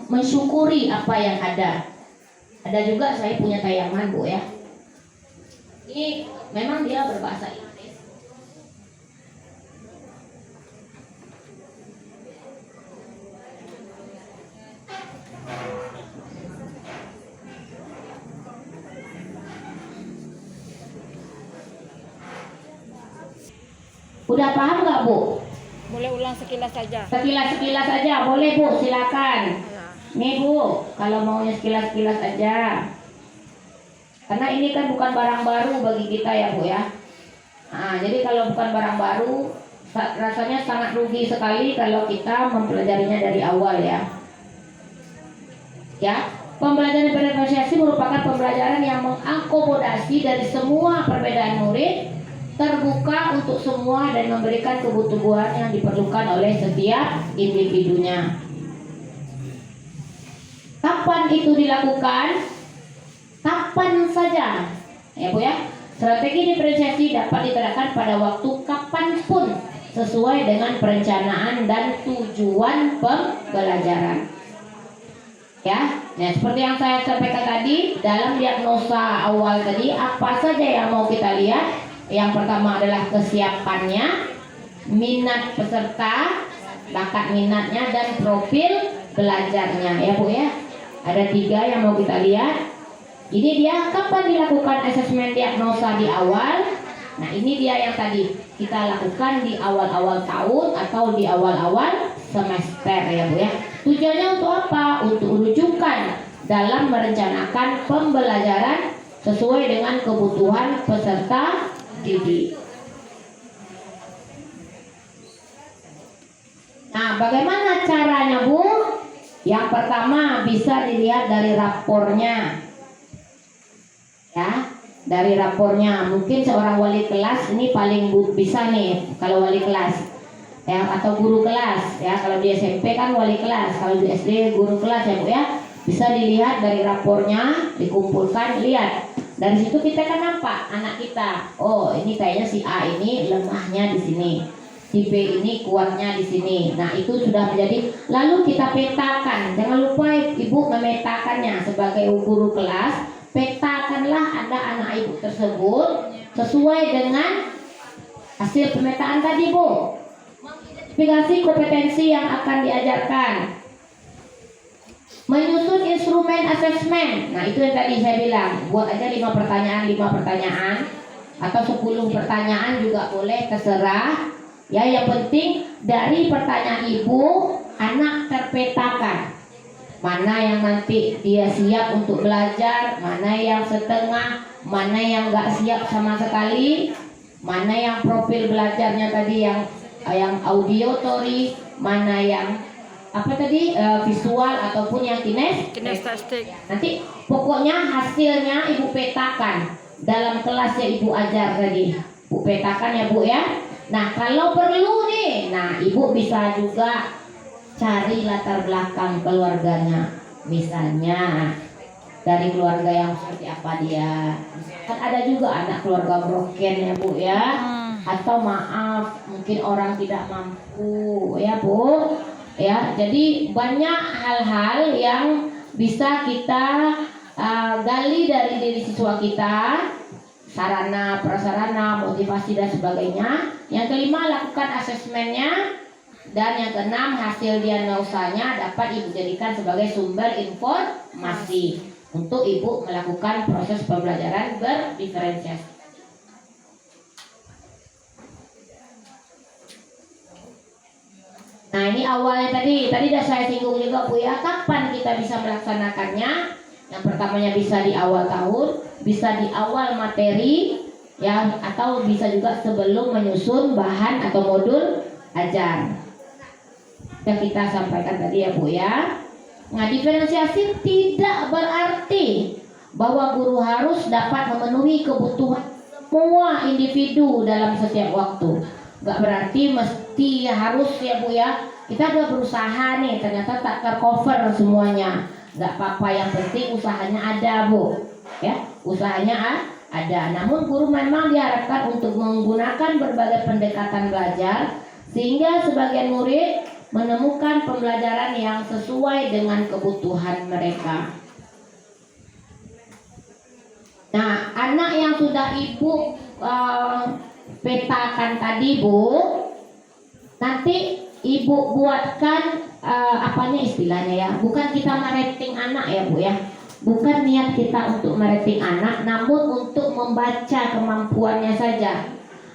mensyukuri apa yang ada. Ada juga saya punya tayangan Bu ya. Ini memang dia berbahasa Inggris. Udah paham nggak Bu? Boleh ulang sekilas saja. Sekilas-sekilas aja, boleh Bu, silakan. Nih Bu, kalau maunya sekilas-sekilas aja. Karena ini kan bukan barang baru bagi kita ya Bu ya. Nah, jadi kalau bukan barang baru, rasanya sangat rugi sekali kalau kita mempelajarinya dari awal ya. Ya, pembelajaran bervariasi merupakan pembelajaran yang mengakomodasi dari semua perbedaan murid, terbuka untuk semua dan memberikan kebutuhan yang diperlukan oleh setiap individunya. Kapan itu dilakukan? Kapan saja, ya Bu ya. Strategi diferensiasi dapat diterapkan pada waktu kapanpun sesuai dengan perencanaan dan tujuan pembelajaran. Ya, nah seperti yang saya sampaikan tadi dalam diagnosa awal tadi, apa saja yang mau kita lihat? Yang pertama adalah kesiapannya, minat peserta, bakat minatnya, dan profil belajarnya, ya Bu ya. Ada 3 yang mau kita lihat. Ini dia kapan dilakukan asesmen diagnosa di awal. Nah ini dia yang tadi kita lakukan di awal-awal tahun atau di awal-awal semester ya Bu ya. Tujuannya untuk apa? Untuk rujukan dalam merencanakan pembelajaran sesuai dengan kebutuhan peserta didik. Nah bagaimana caranya Bu? Yang pertama bisa dilihat dari rapornya. dari rapornya. Mungkin seorang wali kelas ini paling bisa nih kalau wali kelas ya, atau guru kelas ya. Kalau di SMP kan wali kelas, kalau di SD guru kelas ya Bu ya. Bisa dilihat dari rapornya, dikumpulkan, lihat dari situ kita kan nampak anak kita. Oh ini kayaknya si A ini lemahnya di sini, si B ini kuatnya di sini. Nah itu sudah menjadi, lalu kita petakan. Jangan lupa ibu memetakannya sebagai guru kelas. Petakanlah ada anak ibu tersebut sesuai dengan hasil pemetaan tadi Bu. Mengidentifikasi kompetensi yang akan diajarkan. Menyusun instrumen asesmen. Nah itu yang tadi saya bilang. Buat aja 5 pertanyaan atau 10 pertanyaan juga boleh, terserah. Ya yang penting dari pertanyaan ibu anak terpetakan. Mana yang nanti dia siap untuk belajar, mana yang setengah, mana yang nggak siap sama sekali, mana yang profil belajarnya tadi yang auditory, mana yang apa tadi visual ataupun yang Kinestetik. Nanti pokoknya hasilnya ibu petakan dalam kelas yang ibu ajar tadi. Bu petakan ya Bu ya. Nah kalau perlu nih, nah ibu bisa juga cari latar belakang keluarganya, misalnya dari keluarga yang seperti apa dia. Kan ada juga anak keluarga broken ya Bu ya, atau maaf mungkin orang tidak mampu ya Bu ya. Jadi banyak hal-hal yang bisa kita gali dari diri siswa kita, sarana prasarana, motivasi dan sebagainya. Yang kelima, lakukan asesmennya. Dan yang keenam, hasil diagnosanya dapat ibu jadikan sebagai sumber informasi untuk ibu melakukan proses pembelajaran berdiferensiasi. Nah ini awalnya tadi sudah saya singgung juga Bu ya. Kapan kita bisa melaksanakannya? Yang pertamanya bisa di awal tahun, bisa di awal materi ya, atau bisa juga sebelum menyusun bahan atau modul ajar. Yang kita sampaikan tadi ya Bu ya. Nah diferensiasi tidak berarti bahwa guru harus dapat memenuhi kebutuhan semua individu dalam setiap waktu. Gak berarti mesti harus ya Bu ya. Kita udah berusaha nih, ternyata tak tercover semuanya. Gak apa-apa, yang penting usahanya ada Bu ya. Usahanya ada. Namun guru memang diharapkan untuk menggunakan berbagai pendekatan belajar sehingga sebagian murid menemukan pembelajaran yang sesuai dengan kebutuhan mereka. Nah, anak yang sudah ibu petakan tadi Bu, nanti ibu buatkan apanya istilahnya ya. Bukan kita merating anak ya Bu ya. Bukan niat kita untuk merating anak, namun untuk membaca kemampuannya saja.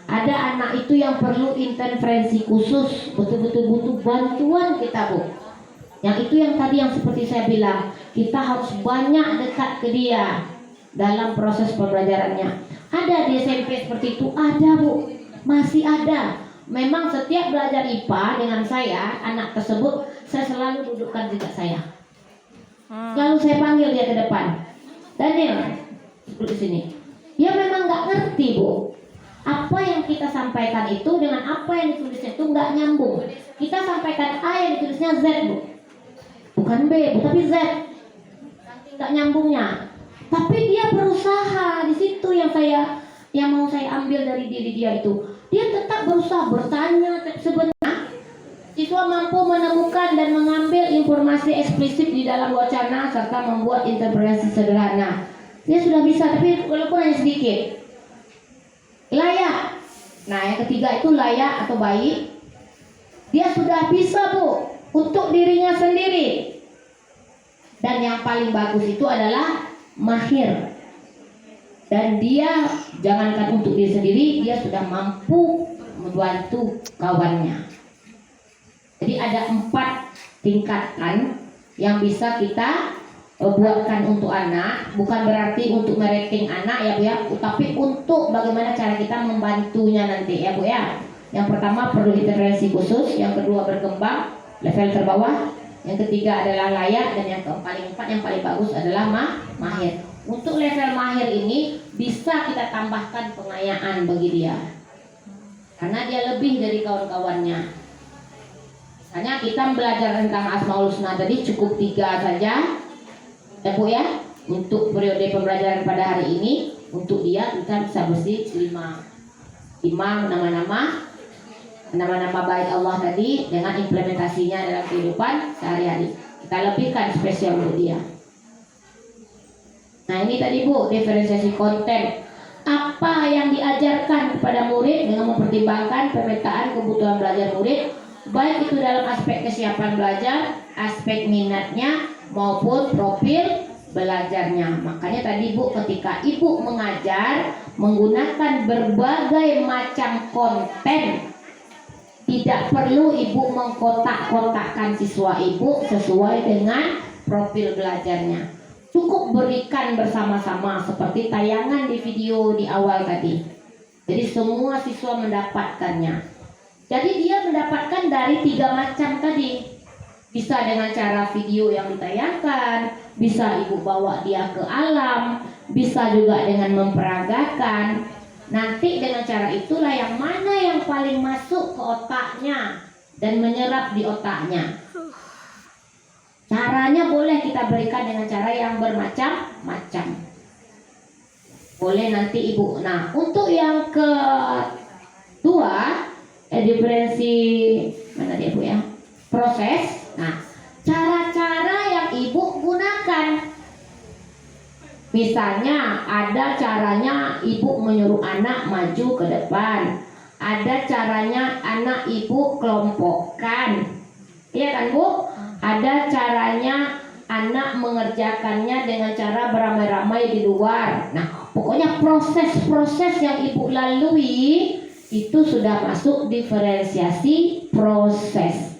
Ada anak itu yang perlu intervensi khusus, betul-betul butuh bantuan kita Bu. Yang itu yang tadi yang seperti saya bilang, kita harus banyak dekat ke dia dalam proses pembelajarannya. Ada di SMP seperti itu, ada Bu, masih ada. Memang setiap belajar IPA dengan saya, anak tersebut saya selalu dudukkan juga saya. Lalu saya panggil dia ke depan. Daniel, duduk di sini. Dia memang nggak ngerti Bu. Apa yang kita sampaikan itu dengan apa yang ditulisnya itu nggak nyambung. Kita sampaikan A yang ditulisnya Z Bu, bukan B, tapi Z. Nggak nyambungnya. Tapi dia berusaha. Di situ yang mau saya ambil dari diri dia itu. Dia tetap berusaha bertanya. Sebenarnya siswa mampu menemukan dan mengambil informasi eksplisit di dalam wacana serta membuat interpretasi sederhana. Dia sudah bisa, tapi walaupun hanya sedikit. Layak. Nah yang ketiga itu layak atau baik. Dia sudah bisa Bu untuk dirinya sendiri. Dan yang paling bagus itu adalah mahir. Dan dia jangankan untuk diri sendiri, dia sudah mampu membantu kawannya. Jadi ada 4 tingkatan yang bisa kita buatkan untuk anak. Bukan berarti untuk merating anak ya Bu ya, tapi untuk bagaimana cara kita membantunya nanti ya Bu ya. Yang pertama perlu intervensi khusus, yang kedua berkembang level terbawah, yang ketiga adalah layak, dan yang paling 4 yang paling bagus adalah mahir. Untuk level mahir ini bisa kita tambahkan pengayaan bagi dia, karena dia lebih dari kawan-kawannya. Misalnya kita belajar tentang Asmaul Husna tadi cukup 3 saja, ya Bu ya. Untuk periode pembelajaran pada hari ini, untuk dia kita bisa bersih 5 nama-nama baik Allah tadi dengan implementasinya dalam kehidupan sehari-hari. Kita lebihkan spesial untuk dia. Nah ini tadi Bu, diferensiasi konten. Apa yang diajarkan kepada murid dengan mempertimbangkan pemetaan kebutuhan belajar murid, baik itu dalam aspek kesiapan belajar, aspek minatnya, maupun profil belajarnya. Makanya tadi Bu, ketika Ibu mengajar menggunakan berbagai macam konten, tidak perlu Ibu mengkotak-kotakkan siswa Ibu sesuai dengan profil belajarnya. Cukup berikan bersama-sama seperti tayangan di video di awal tadi. Jadi semua siswa mendapatkannya. Jadi dia mendapatkan dari 3 macam tadi. Bisa dengan cara video yang ditayangkan, bisa Ibu bawa dia ke alam, bisa juga dengan memperagakan. Nanti dengan cara itulah yang mana yang paling masuk ke otaknya dan menyerap di otaknya. Caranya boleh kita berikan dengan cara yang bermacam-macam. Boleh nanti Ibu. Nah, untuk yang kedua, diferensi mana dia Bu ya? Proses. Nah, cara-cara yang Ibu gunakan. Misalnya ada caranya Ibu menyuruh anak maju ke depan. Ada caranya anak Ibu kelompokkan. Iya kan Bu? Ada caranya anak mengerjakannya dengan cara beramai-ramai di luar. Nah, pokoknya proses-proses yang Ibu lalui itu sudah masuk diferensiasi proses.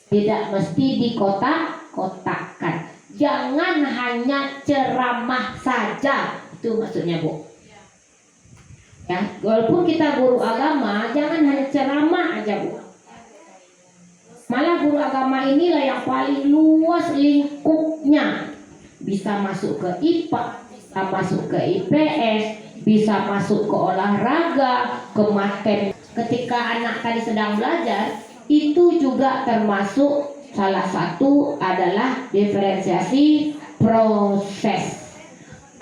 Tidak mesti dikotak-kotakkan. Jangan hanya ceramah saja. Itu maksudnya Bu. Ya, walaupun kita guru agama, jangan hanya ceramah aja Bu. Malah guru agama inilah yang paling luas lingkupnya. Bisa masuk ke IPA, bisa masuk ke IPS, bisa masuk ke olahraga, ke matem. Ketika anak tadi sedang belajar, itu juga termasuk salah satu adalah diferensiasi proses.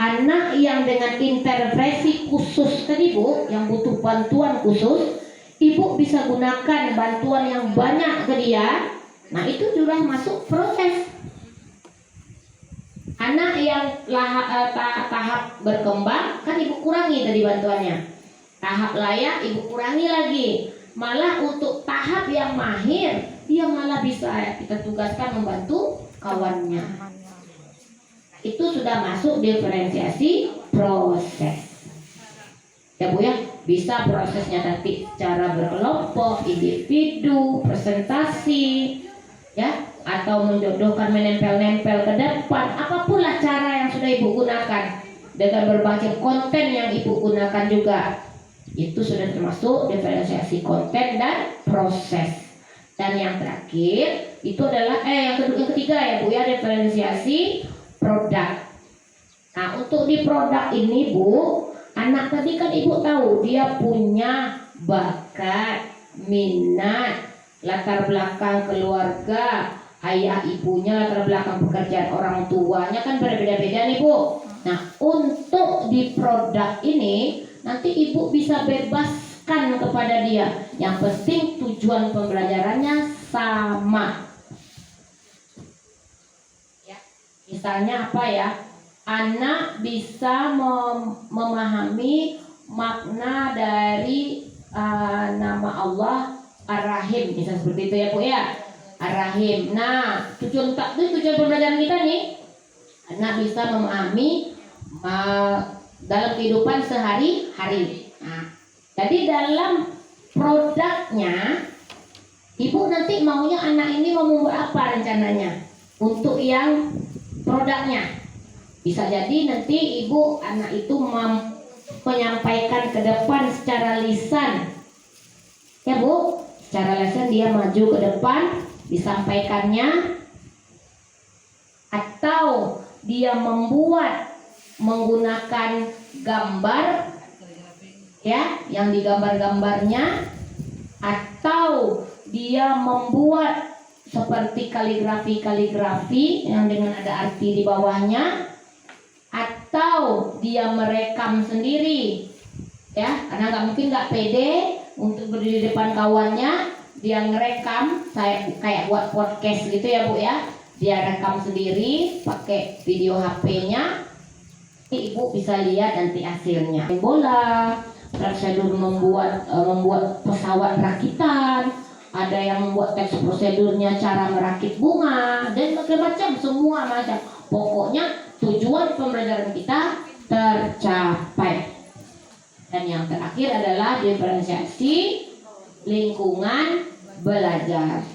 Anak yang dengan intervensi khusus tadi Bu, yang butuh bantuan khusus, Ibu bisa gunakan bantuan yang banyak ke dia. Nah itu sudah masuk proses. Anak yang tahap berkembang, kan Ibu kurangi tadi bantuannya. Tahap layak Ibu kurangi lagi. Malah untuk tahap yang mahir, dia malah bisa kita tugaskan membantu kawannya. Itu sudah masuk diferensiasi proses. Ya Bu ya, bisa prosesnya nanti secara berkelompok, individu, presentasi, ya, atau menjodohkan, menempel-nempel ke depan. Apapun lah cara yang sudah Ibu gunakan dengan berbagai konten yang Ibu gunakan juga, itu sudah termasuk diferensiasi konten dan proses. Dan yang terakhir itu adalah yang ketiga ya Bu ya, diferensiasi produk. Nah untuk di produk ini Bu, anak tadi kan Ibu tahu dia punya bakat, minat, latar belakang keluarga, ayah ibunya, latar belakang pekerjaan orang tuanya kan berbeda-beda nih Bu. Nah untuk di produk ini nanti Ibu bisa bebaskan kepada dia. Yang penting tujuan pembelajarannya sama. Ya, misalnya apa ya? Anak bisa memahami makna dari nama Allah Ar-Rahim, misalnya seperti itu ya Bu ya, Ar-Rahim. Nah tujuan pembelajaran kita nih, anak bisa memahami dalam kehidupan sehari-hari. Nah, jadi dalam produknya Ibu nanti maunya anak ini mau membuat apa rencananya untuk yang produknya. Bisa jadi nanti Ibu anak itu menyampaikan ke depan secara lisan. Ya Bu, secara lisan dia maju ke depan disampaikannya, atau dia membuat menggunakan gambar ya, yang digambar-gambarnya, atau dia membuat seperti kaligrafi yang dengan ada arti di bawahnya, atau dia merekam sendiri ya, karena nggak pede untuk berdiri di depan kawannya, dia ngerekam, saya kayak buat podcast gitu ya Bu ya, dia rekam sendiri pakai video HP-nya, Ibu bisa lihat nanti hasilnya. Bola, prosedur membuat pesawat rakitan, ada yang membuat teks prosedurnya, cara merakit bunga, dan macam-macam, semua macam. Pokoknya tujuan pembelajaran kita tercapai. Dan yang terakhir adalah diferensiasi lingkungan belajar.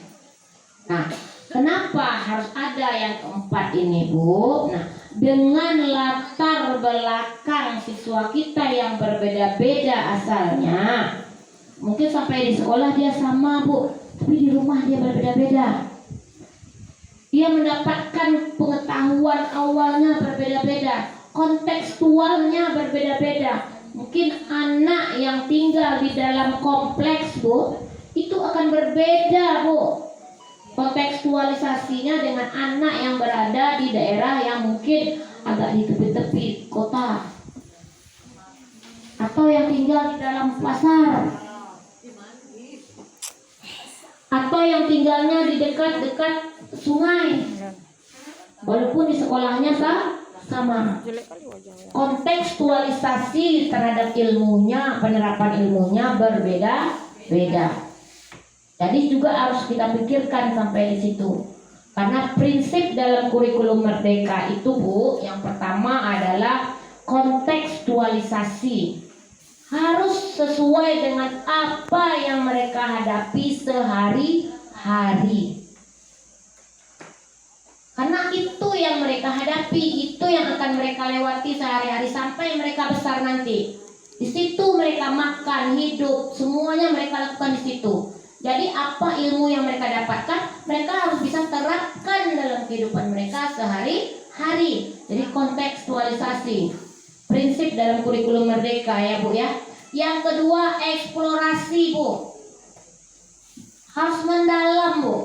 Nah, kenapa harus ada yang keempat ini, Bu? Nah, dengan latar belakang siswa kita yang berbeda-beda asalnya, mungkin sampai di sekolah dia sama, Bu, tapi di rumah dia berbeda-beda. Dia mendapatkan pengetahuan awalnya berbeda-beda, kontekstualnya berbeda-beda. Mungkin anak yang tinggal di dalam kompleks, Bu, itu akan berbeda, Bu, kontekstualisasinya dengan anak yang berada di daerah yang mungkin agak di tepi-tepi kota, atau yang tinggal di dalam pasar, atau yang tinggalnya di dekat-dekat sungai, walaupun di sekolahnya sama. Kontekstualisasi terhadap ilmunya, penerapan ilmunya berbeda-beda. Jadi juga harus kita pikirkan sampai di situ. Karena prinsip dalam kurikulum Merdeka itu, Bu, yang pertama adalah kontekstualisasi. Harus sesuai dengan apa yang mereka hadapi sehari-hari. Karena itu yang mereka hadapi, itu yang akan mereka lewati sehari-hari sampai mereka besar nanti. Di situ mereka makan, hidup, semuanya mereka lakukan di situ. Jadi apa ilmu yang mereka dapatkan, mereka harus bisa terapkan dalam kehidupan mereka sehari-hari. Jadi kontekstualisasi, prinsip dalam kurikulum Merdeka ya, Bu ya. Yang kedua, eksplorasi, Bu. Harus mendalam, Bu.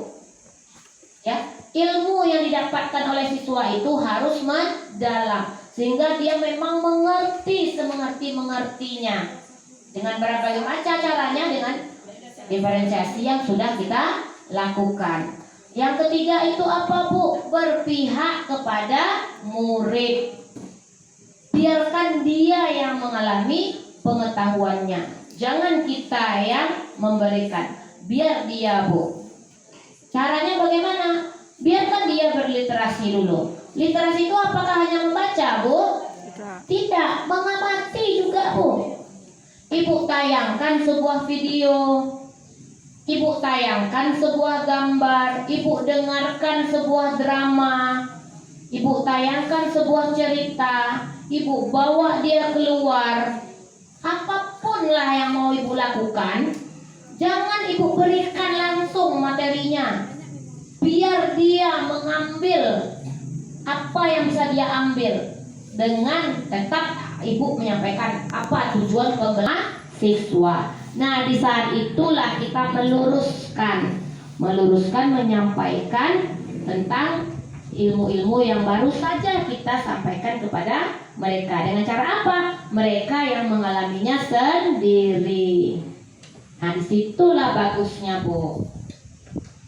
Ya. Ilmu yang didapatkan oleh siswa itu harus mendalam, sehingga dia memang mengerti semengerti-mengertinya. Dengan berbagai macam caranya, dengan diferensiasi yang sudah kita lakukan. Yang ketiga itu apa, Bu? Berpihak kepada murid. Biarkan dia yang mengalami pengetahuannya. Jangan kita yang memberikan. Biar dia, Bu. Caranya bagaimana? Biarkan dia berliterasi dulu. Literasi itu apakah hanya membaca, Bu? Tidak, mengamati juga, Bu. Ibu tayangkan sebuah video, Ibu tayangkan sebuah gambar, Ibu dengarkan sebuah drama, Ibu tayangkan sebuah cerita, Ibu bawa dia keluar. Apapun lah yang mau Ibu lakukan, jangan Ibu berikan langsung materinya. Biar dia mengambil apa yang bisa dia ambil, dengan tetap Ibu menyampaikan apa tujuan pembelajaran siswa. Nah, di saat itulah kita meluruskan, menyampaikan tentang ilmu-ilmu yang baru saja kita sampaikan kepada mereka. Dengan cara apa? Mereka yang mengalaminya sendiri. Nah, disitulah bagusnya, Bu.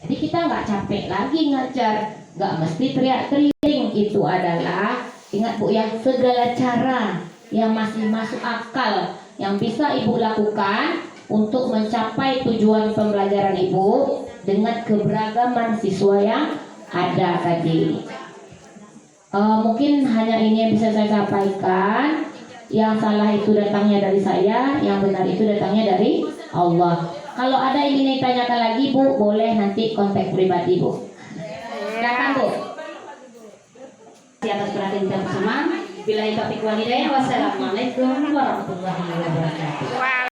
Jadi kita nggak capek lagi ngajar, nggak mesti teriak-teriak. Itu adalah, ingat, Bu ya, segala cara yang masih masuk akal yang bisa Ibu lakukan untuk mencapai tujuan pembelajaran Ibu dengan keberagaman siswa yang ada tadi. Mungkin hanya ini yang bisa saya sampaikan. Yang salah itu datangnya dari saya, yang benar itu datangnya dari Allah. Kalau ada yang ingin ditanyakan lagi, Bu, boleh nanti kontak pribadi, Bu. Silakan, Bu. Di atas perhatian kita bersama. Billahi taufiq wal hidayah. Wassalamualaikum warahmatullahi wabarakatuh.